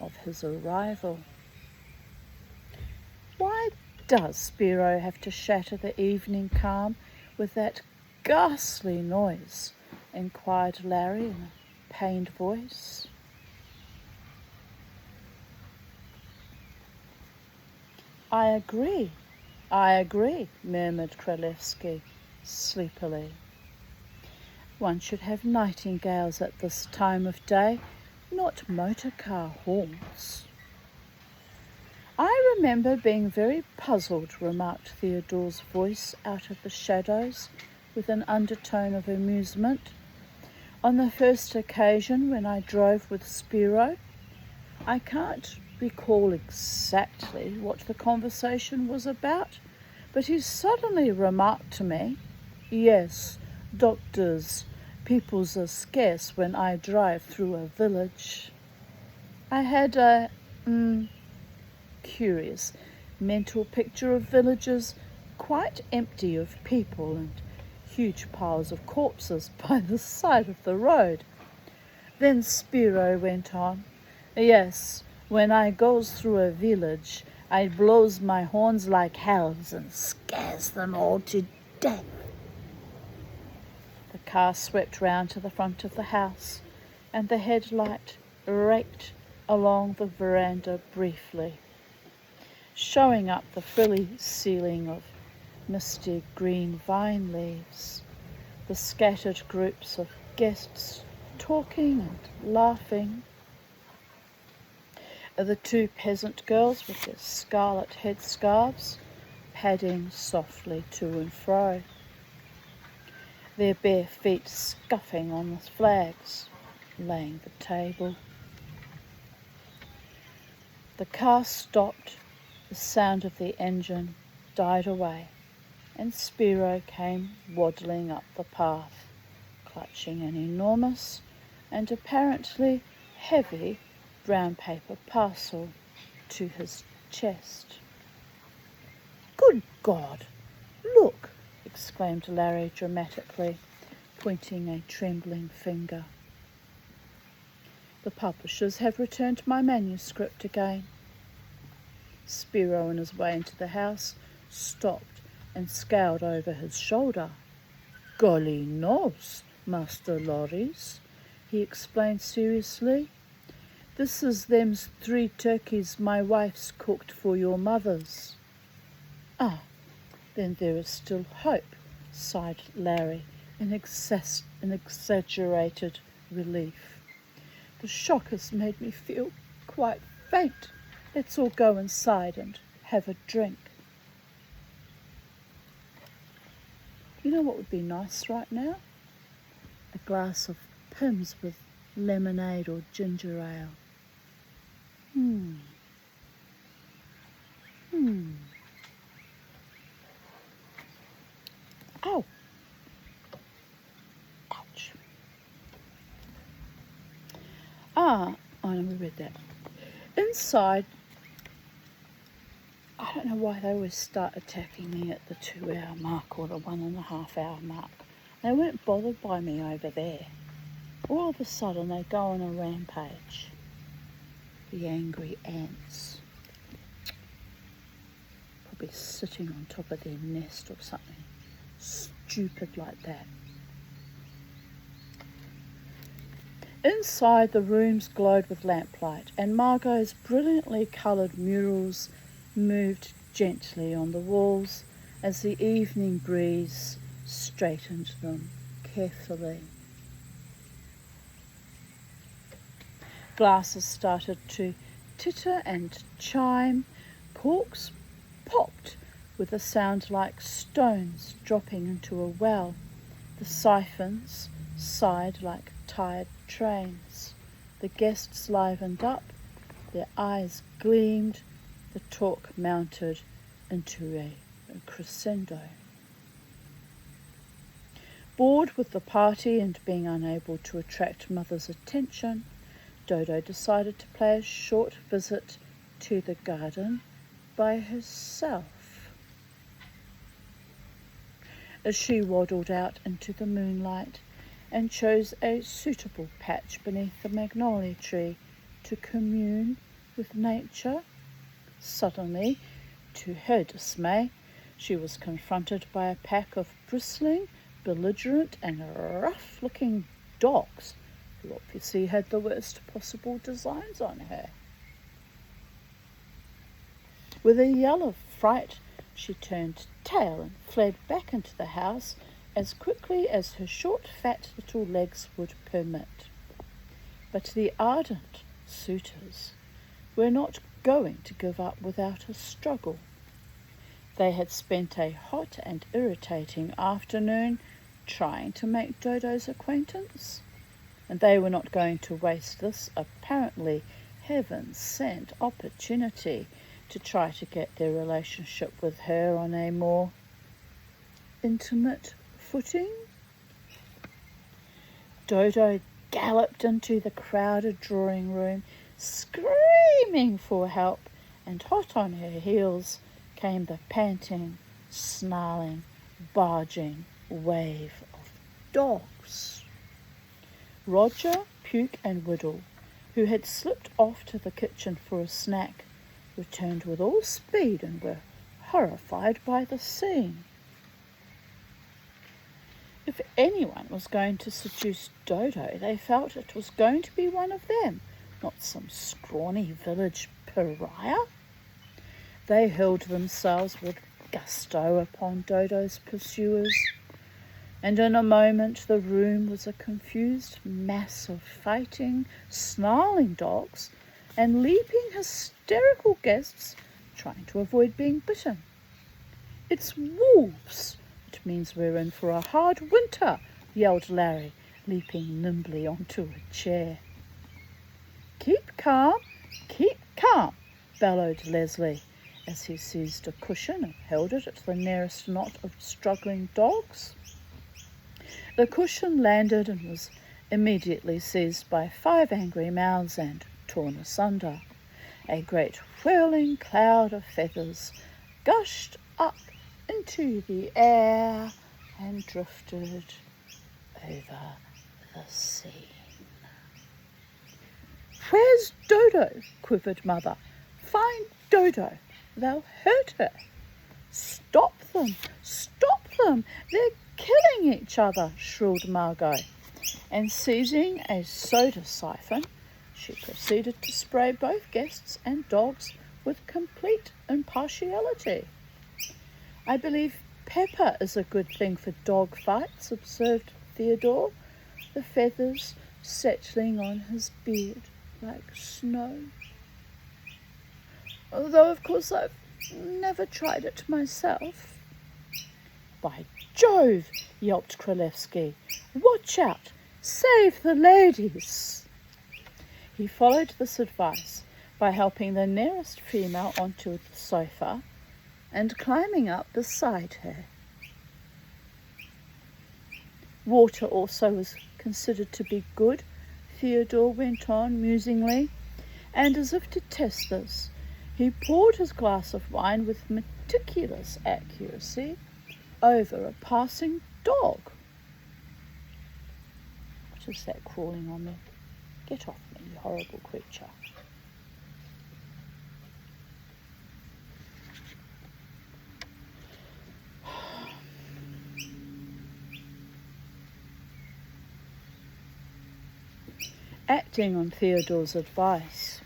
of his arrival. Why does Spiro have to shatter the evening calm with that ghastly noise? Inquired Larry in a pained voice. I agree, murmured Kralevsky sleepily. One should have nightingales at this time of day, not motor car horns. I remember being very puzzled, remarked Theodore's voice out of the shadows with an undertone of amusement. On the first occasion when I drove with Spiro, I can't recall exactly what the conversation was about, but he suddenly remarked to me, "Yes, doctors, peoples are scarce when I drive through a village." I had a curious mental picture of villages quite empty of people and huge piles of corpses by the side of the road. Then Spiro went on, "Yes, when I goes through a village, I blows my horns like hells and scares them all to death." The car swept round to the front of the house, and the headlight raked along the veranda briefly, showing up the frilly ceiling of misty green vine leaves, the scattered groups of guests talking and laughing, the 2 peasant girls with their scarlet headscarves padding softly to and fro, their bare feet scuffing on the flags, laying the table. The car stopped, the sound of the engine died away, and Spiro came waddling up the path, clutching an enormous and apparently heavy brown paper parcel to his chest. "Good God, look!" exclaimed Larry dramatically, pointing a trembling finger. "The publishers have returned my manuscript again." Spiro, on his way into the house, stopped and scowled over his shoulder. "Golly knows, Master Lorries," he explained seriously. "This is them's 3 turkeys my wife's cooked for your mothers." "Ah, then there is still hope," sighed Larry in exaggerated relief. "The shock has made me feel quite faint. Let's all go inside and have a drink." You know what would be nice right now? A glass of Pimm's with lemonade or ginger ale. Ow. Ouch. Oh, no, we read that. Inside, I don't know why they always start attacking me at the 2-hour mark or the 1.5-hour mark. They weren't bothered by me over there. All of a sudden they go on a rampage. The angry ants. Probably sitting on top of their nest or something stupid like that. Inside, the rooms glowed with lamplight, and Margot's brilliantly coloured murals moved gently on the walls as the evening breeze straightened them carefully. Glasses started to titter and chime. Corks popped with a sound like stones dropping into a well. The siphons sighed like tired trains. The guests livened up, their eyes gleamed, the talk mounted into a crescendo. Bored with the party and being unable to attract Mother's attention, Dodo decided to pay a short visit to the garden by herself. As she waddled out into the moonlight and chose a suitable patch beneath the magnolia tree to commune with nature, suddenly, to her dismay, she was confronted by a pack of bristling, belligerent and rough-looking dogs who obviously had the worst possible designs on her. With a yell of fright, she turned tail and fled back into the house as quickly as her short, fat little legs would permit. But the ardent suitors were not going to give up without a struggle. They had spent a hot and irritating afternoon trying to make Dodo's acquaintance, and they were not going to waste this apparently heaven-sent opportunity to try to get their relationship with her on a more intimate footing. Dodo galloped into the crowded drawing room, screaming for help, and hot on her heels came the panting, snarling, barging wave of dogs. Roger, Puke and Whittle, who had slipped off to the kitchen for a snack, returned with all speed and were horrified by the scene. If anyone was going to seduce Dodo, they felt it was going to be one of them, not some scrawny village pariah. They hurled themselves with gusto upon Dodo's pursuers, and in a moment the room was a confused mass of fighting, snarling dogs and leaping, hysterical guests trying to avoid being bitten. "It's wolves! It means we're in for a hard winter," yelled Larry, leaping nimbly onto a chair. Keep calm, bellowed Leslie, as he seized a cushion and held it at the nearest knot of struggling dogs. The cushion landed and was immediately seized by 5 angry mouths and torn asunder. A great whirling cloud of feathers gushed up into the air and drifted over the scene. "Where's Dodo?" quivered Mother. "Find Dodo!" they'll hurt her. Stop them! Stop them! They're killing each other, shrilled Margot. And seizing a soda siphon, she proceeded to spray both guests and dogs with complete impartiality. I believe pepper is a good thing for dog fights, observed Theodore, the feathers settling on his beard like snow. Although, of course, I've never tried it myself. By Jove, yelped Kralevsky. Watch out! Save the ladies! He followed this advice by helping the nearest female onto the sofa and climbing up beside her. Water also was considered to be good, Theodore went on musingly, and as if to test this, he poured his glass of wine with meticulous accuracy over a passing dog. What is that crawling on me? Get off me, you horrible creature. Acting on Theodore's advice,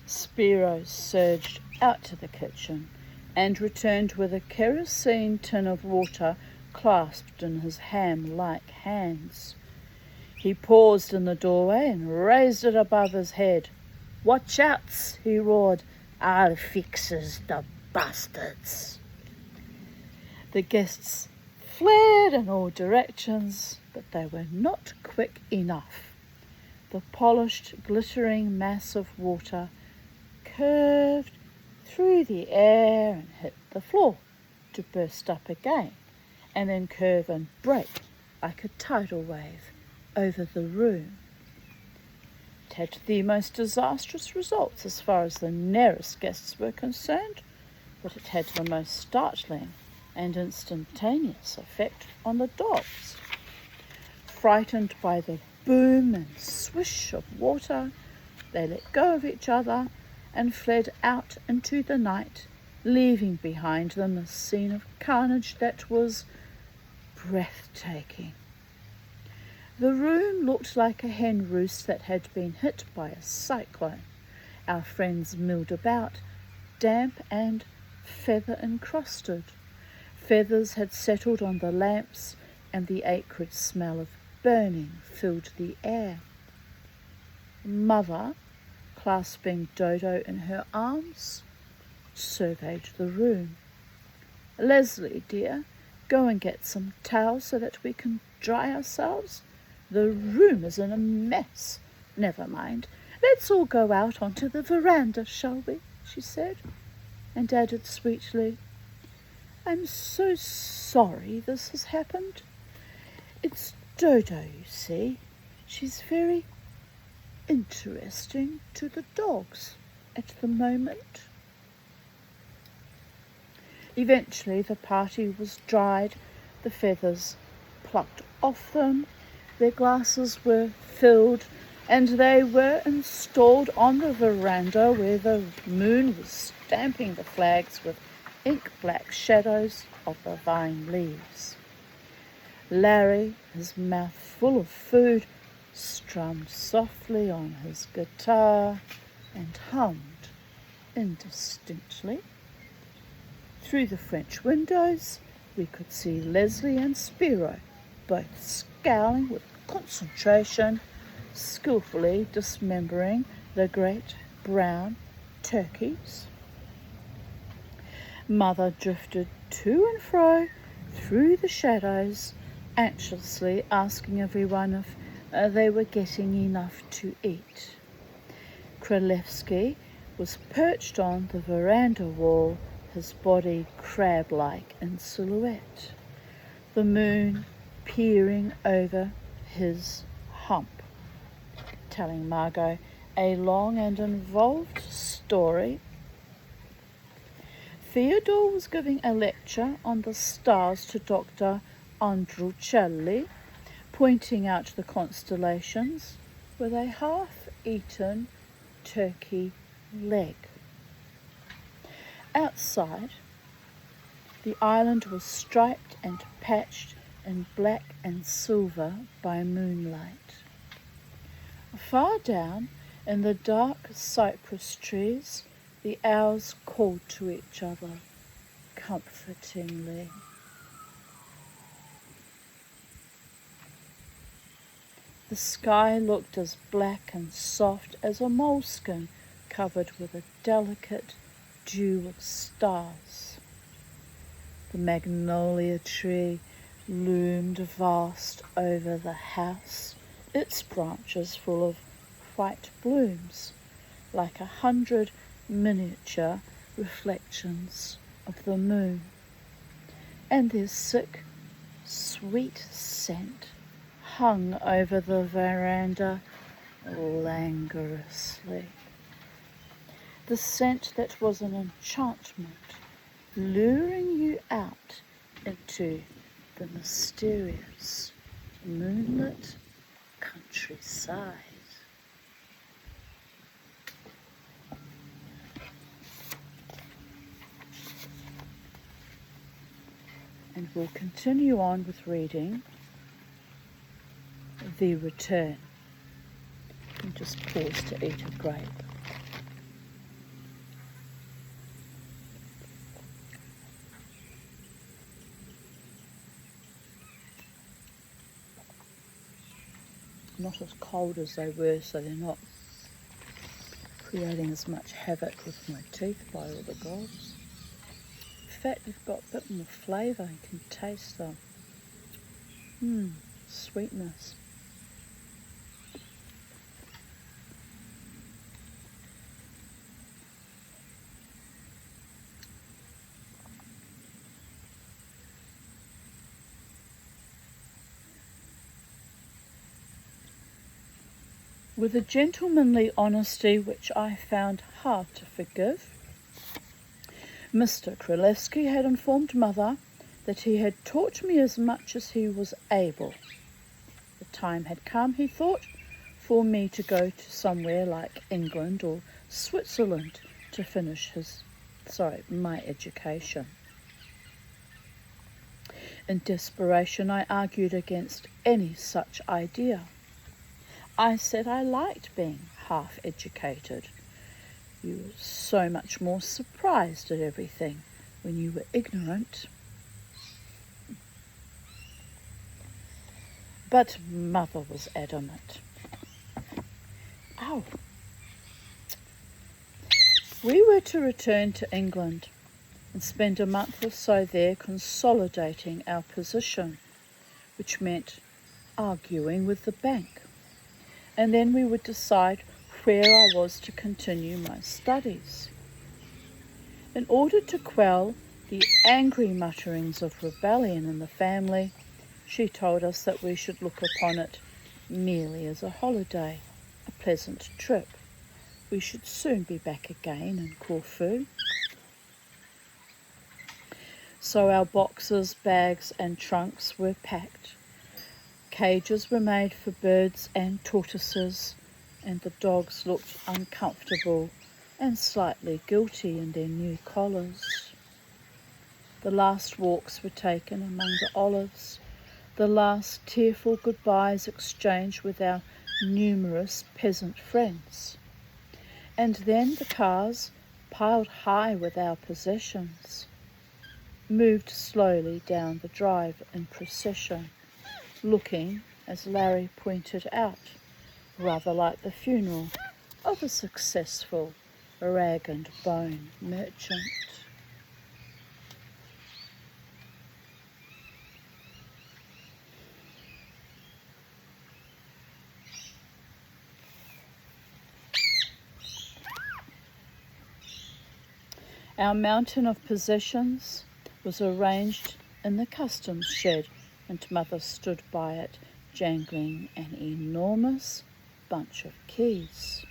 Spiro surged out to the kitchen and returned with a kerosene tin of water clasped in his ham-like hands. He paused in the doorway and raised it above his head. "Watch out," he roared. "I'll fixes the bastards." The guests fled in all directions, but they were not quick enough. The polished, glittering mass of water curved through the air and hit the floor, to burst up again, and then curve and break like a tidal wave over the room. It had the most disastrous results as far as the nearest guests were concerned, but it had the most startling and instantaneous effect on the dogs. Frightened by the boom and swish of water, they let go of each other and fled out into the night, leaving behind them a scene of carnage that was breathtaking. The room looked like a hen roost that had been hit by a cyclone. Our friends milled about, damp and feather-encrusted. Feathers had settled on the lamps, and the acrid smell of burning filled the air. Mother, clasping Dodo in her arms, surveyed the room. "Leslie, dear, go and get some towels so that we can dry ourselves. The room is in a mess. Never mind. Let's all go out onto the veranda, shall we?" she said, and added sweetly, "I'm so sorry this has happened. It's Dodo, you see. She's very interesting to the dogs at the moment." Eventually the party was dried, the feathers plucked off them, their glasses were filled, and they were installed on the veranda where the moon was stamping the flags with ink-black shadows of the vine leaves. Larry, his mouth full of food, strummed softly on his guitar and hummed indistinctly. Through the French windows, we could see Leslie and Spiro, both scowling with concentration, skillfully dismembering the great brown turkeys. Mother drifted to and fro through the shadows, anxiously asking everyone if they were getting enough to eat. Kralevsky was perched on the veranda wall, his body crab-like in silhouette, the moon peering over his hump, telling Margot a long and involved story. Theodore was giving a lecture on the stars to Dr. Andruccelli, pointing out the constellations with a half-eaten turkey leg. Outside, the island was striped and patched in black and silver by moonlight. Far down, in the dark cypress trees, the owls called to each other comfortingly. The sky looked as black and soft as a moleskin covered with a delicate dew of stars. The magnolia tree loomed vast over the house, its branches full of white blooms, like 100 miniature reflections of the moon, and their sick, sweet scent hung over the veranda languorously. The scent that was an enchantment, luring you out into the mysterious, moonlit countryside. And we'll continue on with reading The Return. And just pause to eat a grape. Not as cold as they were, so they're not creating as much havoc with my teeth, by all the gods. In fact, they've got a bit more flavour. You can taste them. Sweetness. With a gentlemanly honesty which I found hard to forgive, Mr. Królewski had informed Mother that he had taught me as much as he was able. The time had come, he thought, for me to go to somewhere like England or Switzerland to finish my education. In desperation, I argued against any such idea. I said I liked being half-educated. You were so much more surprised at everything when you were ignorant. But Mother was adamant. Ow! We were to return to England and spend a month or so there consolidating our position, which meant arguing with the bank. And then we would decide where I was to continue my studies. In order to quell the angry mutterings of rebellion in the family, she told us that we should look upon it merely as a holiday, a pleasant trip. We should soon be back again in Corfu. So our boxes, bags and trunks were packed. Cages were made for birds and tortoises, and the dogs looked uncomfortable and slightly guilty in their new collars. The last walks were taken among the olives, the last tearful goodbyes exchanged with our numerous peasant friends. And then the cars, piled high with our possessions, moved slowly down the drive in procession, looking, as Larry pointed out, rather like the funeral of a successful rag and bone merchant. Our mountain of possessions was arranged in the customs shed, and Mother stood by it, jangling an enormous bunch of keys.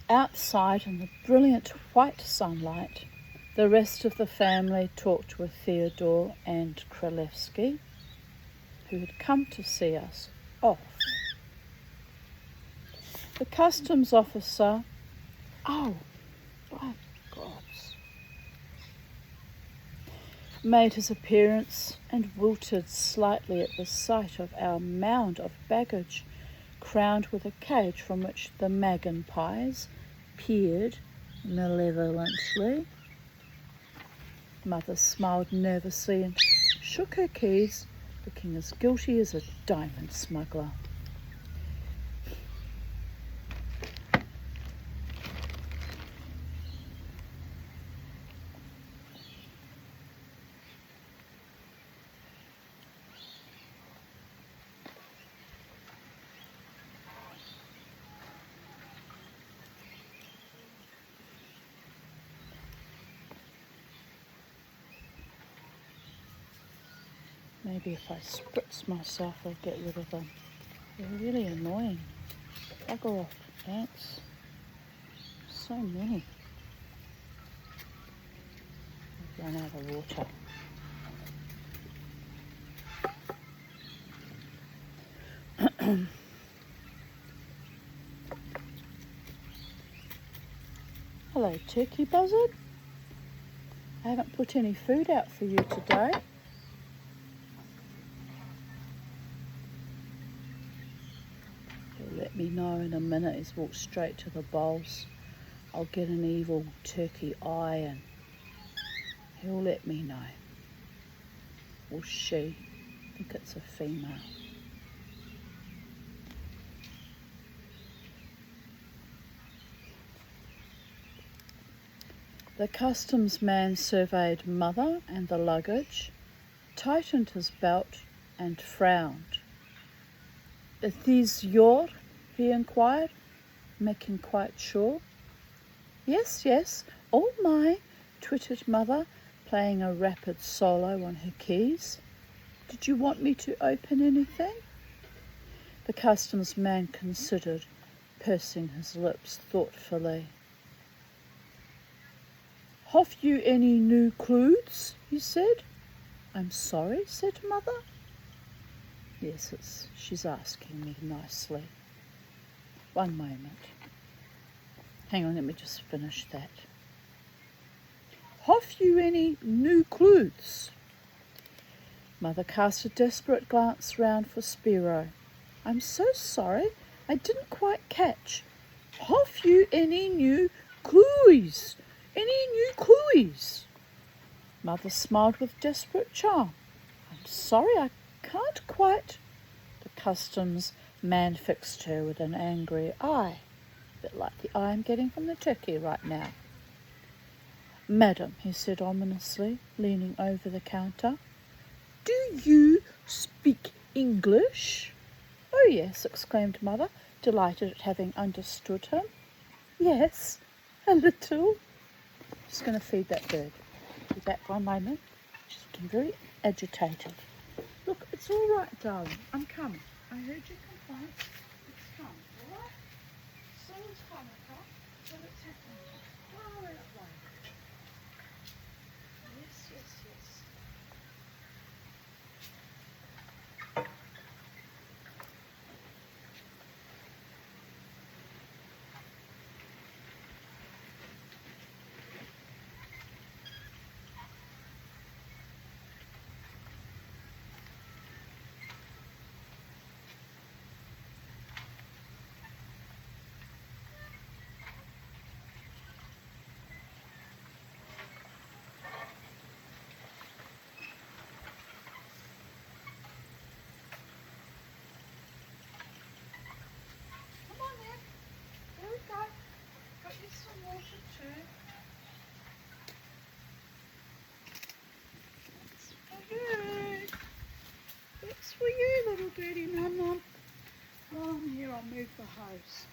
Outside in the brilliant white sunlight, the rest of the family talked with Theodore and Królewski. who had come to see us off. The customs officer, oh, by gods, made his appearance and wilted slightly at the sight of our mound of baggage, crowned with a cage from which the magpies peered malevolently. Mother smiled nervously and shook her keys, looking as guilty as a diamond smuggler. Maybe if I spritz myself, I'll get rid of them. They're really annoying. Bugger off, ants. So many. I've run out of water. Hello, turkey buzzard. I haven't put any food out for you today. He'll let me know in a minute. He's walked straight to the bowls. I'll get an evil turkey eye and he'll let me know. Or she. I think it's a female. The customs man surveyed Mother and the luggage, tightened his belt and frowned. "Is this your?" he inquired, making quite sure. Yes, yes, all mine," twittered Mother, playing a rapid solo on her keys. "Did you want me to open anything?" The customs man considered, pursing his lips thoughtfully. "Have you any new clothes?" he said. "I'm sorry," said Mother. Yes, she's asking me nicely. One moment. Hang on, let me just finish that. "Have you any new clothes?" Mother cast a desperate glance round for Spiro. "I'm so sorry, I didn't quite catch. Have you any new clothes? Any new clothes?" Mother smiled with desperate charm. "I'm sorry, I can't quite." The customs man fixed her with an angry eye, a bit like the eye I'm getting from the turkey right now. "Madam," he said ominously, leaning over the counter, "do you speak English?" "Oh, yes," exclaimed Mother, delighted at having understood him. "Yes, a little." Just going to feed that bird. Be back one moment. She's getting very agitated. "Look, it's all right, darling. I'm coming. I heard your complaints. It's coming, all right? Someone's coming, huh? But it's happening. Far away. Yes, yes, yes. Come on then. Here we go. Got you some water too. It's for you. It's for you, little dirty mum. Oh, here, I'll move the hose.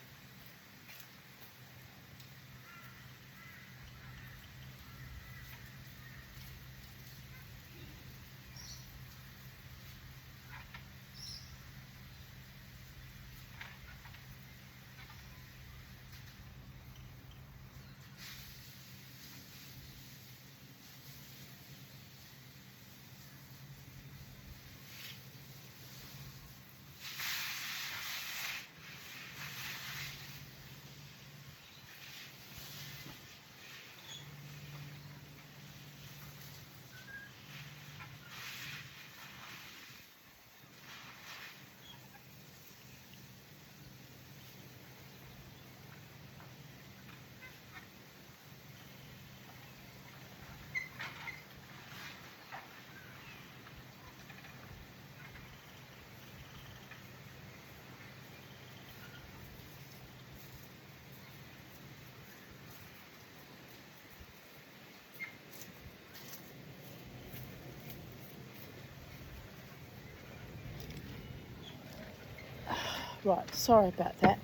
Right, sorry about that.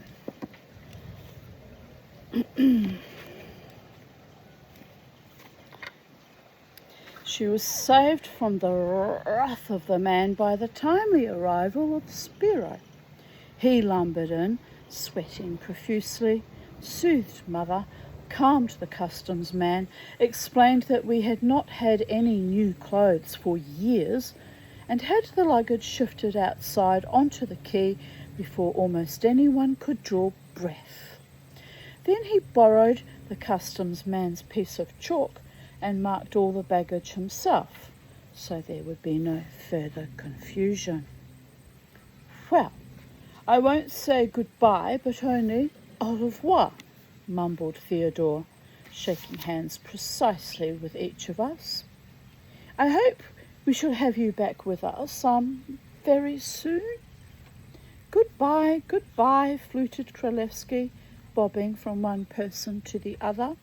She was saved from the wrath of the man by the timely arrival of Spiro. He lumbered in, sweating profusely, soothed Mother, calmed the customs man, explained that we had not had any new clothes for years, and had the luggage shifted outside onto the quay before almost anyone could draw breath. Then he borrowed the customs man's piece of chalk and marked all the baggage himself, so there would be no further confusion. Well, I won't say goodbye, but only au revoir, mumbled Theodore, shaking hands precisely with each of us. I hope we shall have you back with us very soon. Goodbye, goodbye, fluted Kralevsky, bobbing from one person to the other.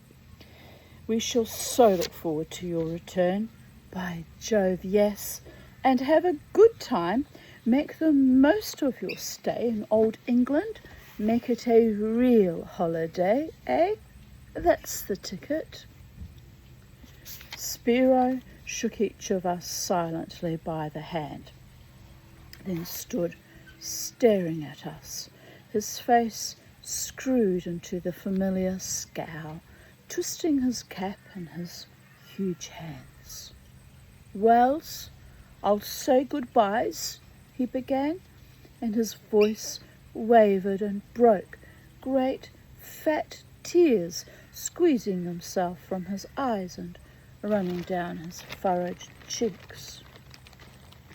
We shall so look forward to your return. By Jove, yes. And have a good time. Make the most of your stay in old England. Make it a real holiday, eh? That's the ticket. Spiro shook each of us silently by the hand, then stood staring at us, his face screwed into the familiar scowl, twisting his cap in his huge hands. Wells, I'll say goodbyes, he began, and his voice wavered and broke, great fat tears squeezing themselves from his eyes and running down his furrowed cheeks.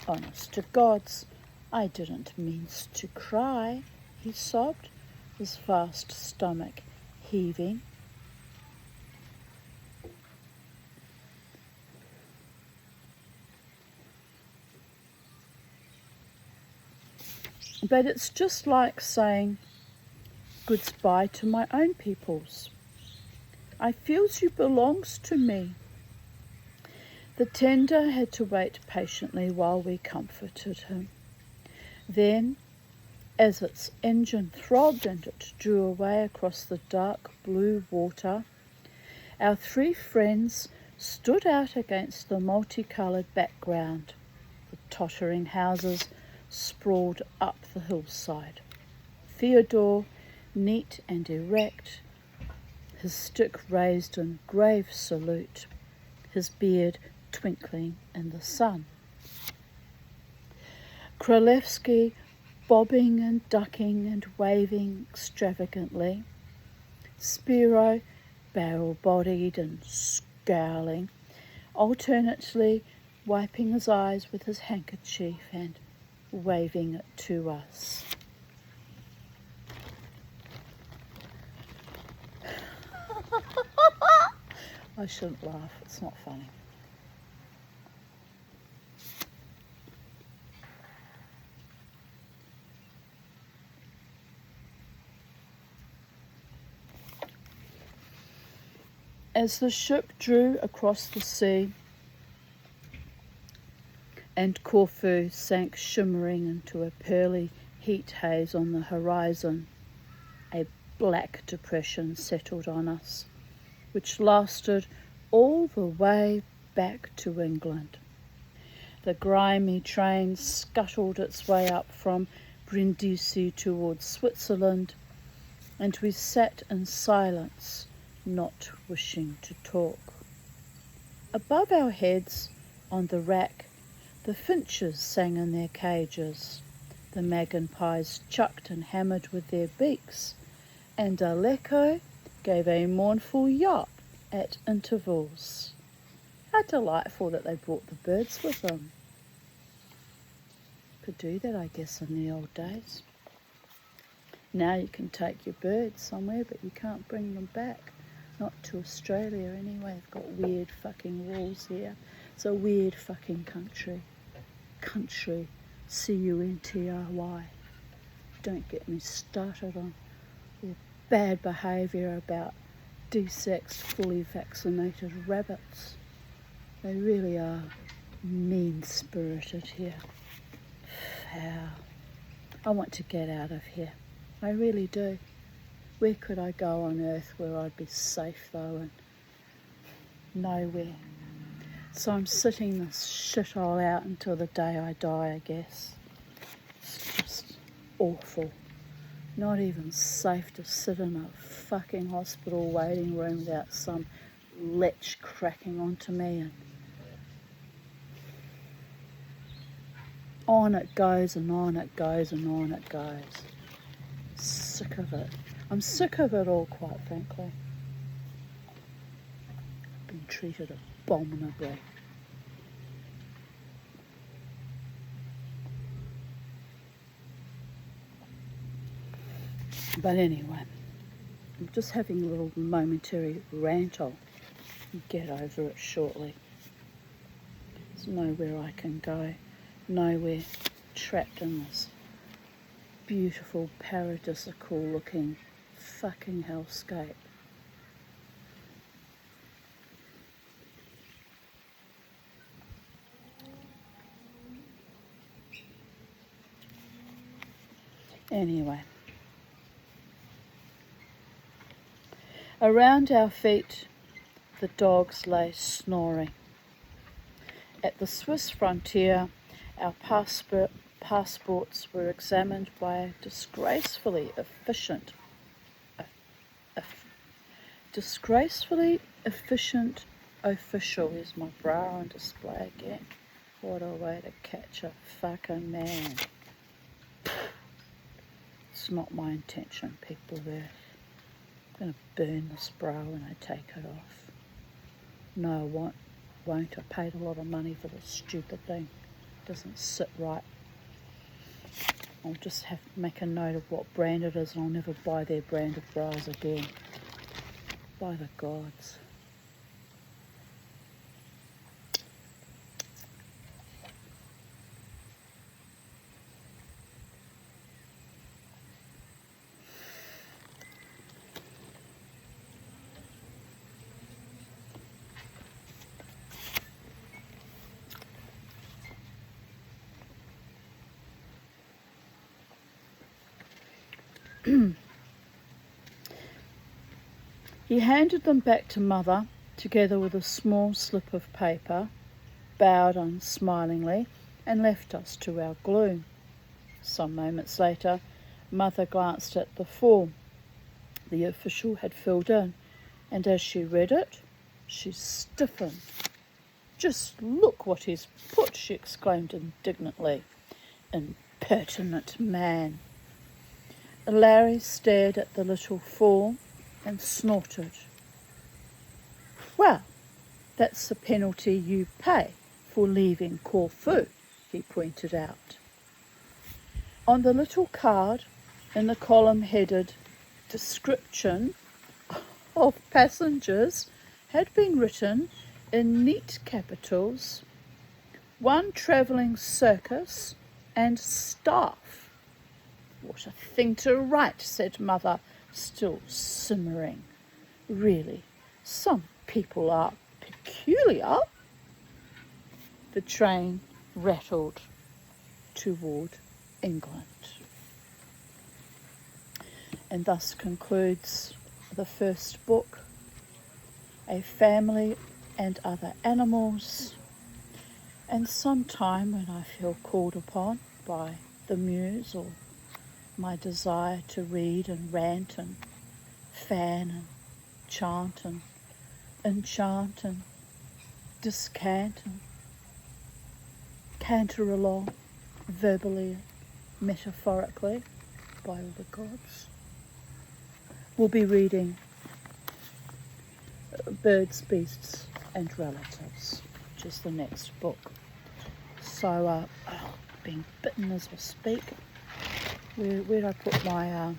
Honest to gods, I didn't mean to cry, he sobbed, his vast stomach heaving. But it's just like saying goodbye to my own peoples. I feels you belongs to me. The tender had to wait patiently while we comforted him. Then, as its engine throbbed and it drew away across the dark blue water, our three friends stood out against the multicoloured background. The tottering houses sprawled up the hillside. Theodore, neat and erect, his stick raised in grave salute, his beard twinkling in the sun. Kralevsky bobbing and ducking and waving extravagantly. Spiro barrel-bodied and scowling, alternately wiping his eyes with his handkerchief and waving it to us. I shouldn't laugh, it's not funny. As the ship drew across the sea and Corfu sank shimmering into a pearly heat haze on the horizon, a black depression settled on us, which lasted all the way back to England. The grimy train scuttled its way up from Brindisi towards Switzerland, and we sat in silence, not wishing to talk. Above our heads, on the rack, the finches sang in their cages, the magpies chucked and hammered with their beaks, and Aleko gave a mournful yawp at intervals. How delightful that they brought the birds with them. Could do that, I guess, in the old days. Now you can take your birds somewhere, but you can't bring them back. Not to Australia anyway. They've got weird fucking rules here. It's a weird fucking country. Country. C-U-N-T-R-Y. Don't get me started on their bad behaviour about desexed, fully vaccinated rabbits. They really are mean-spirited here. Foul. I want to get out of here. I really do. Where could I go on earth where I'd be safe though? And nowhere. So I'm sitting this shithole out until the day I die, I guess. It's just awful. Not even safe to sit in a fucking hospital waiting room without some lech cracking onto me, and on it goes and on it goes and on it goes. Sick of it. I'm sick of it all, quite frankly. Been treated abominably. But anyway, I'm just having a little momentary rant. I'll get over it shortly. There's nowhere I can go, nowhere, trapped in this beautiful paradisical looking fucking hellscape. Anyway, around our feet the dogs lay snoring. At the Swiss frontier, our passports were examined by a disgracefully efficient official. Here's my bra on display again. What a way to catch a fucking man. It's not my intention, people there. I'm going to burn this bra when I take it off. No, I won't. I paid a lot of money for this stupid thing. It doesn't sit right. I'll just have to make a note of what brand it is, and I'll never buy their brand of bras again. By the gods. He handed them back to Mother, together with a small slip of paper, bowed unsmilingly, and left us to our gloom. Some moments later, Mother glanced at the form the official had filled in, and as she read it, she stiffened. "Just look what he's put," she exclaimed indignantly. "Impertinent man." Larry stared at the little form and snorted. "Well, that's the penalty you pay for leaving Corfu," he pointed out. On the little card, in the column headed "Description of Passengers," had been written in neat capitals, "One travelling circus and staff." "What a thing to write," said Mother, still simmering. "Really, some people are peculiar." The train rattled toward England. And thus concludes the first book, A Family and Other Animals. And sometime when I feel called upon by the muse or my desire to read and rant and fan and chant and enchant and descant and canter along verbally, metaphorically, by all the gods, we'll be reading Birds, Beasts and Relatives, which is the next book. So, being bitten as we speak. Where did I put my,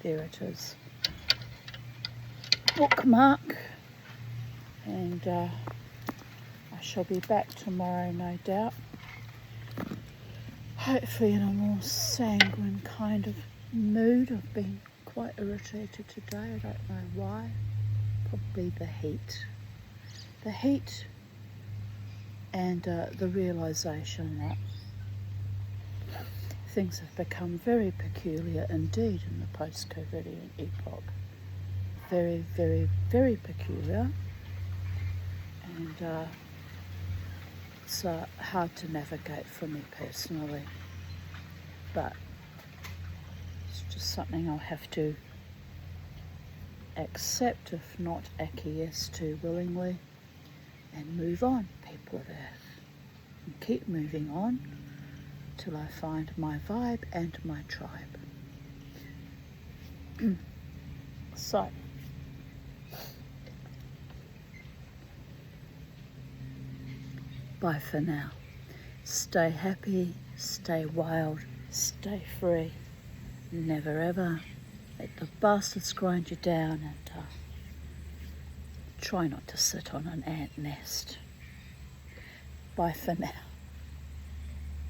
there it is. Bookmark. And I shall be back tomorrow, no doubt. Hopefully in a more sanguine kind of mood. I've been quite irritated today. I don't know why. Probably the heat. The heat and the realisation that things have become very peculiar indeed in the post-COVIDian epoch. Very, very, very peculiar. And it's hard to navigate for me personally. But it's just something I'll have to accept, if not acquiesce to willingly, and move on, people of Earth. And keep moving on till I find my vibe and my tribe. So, bye for now. Stay happy, stay wild, stay free. Never ever let the bastards grind you down, and try not to sit on an ant nest. Bye for now.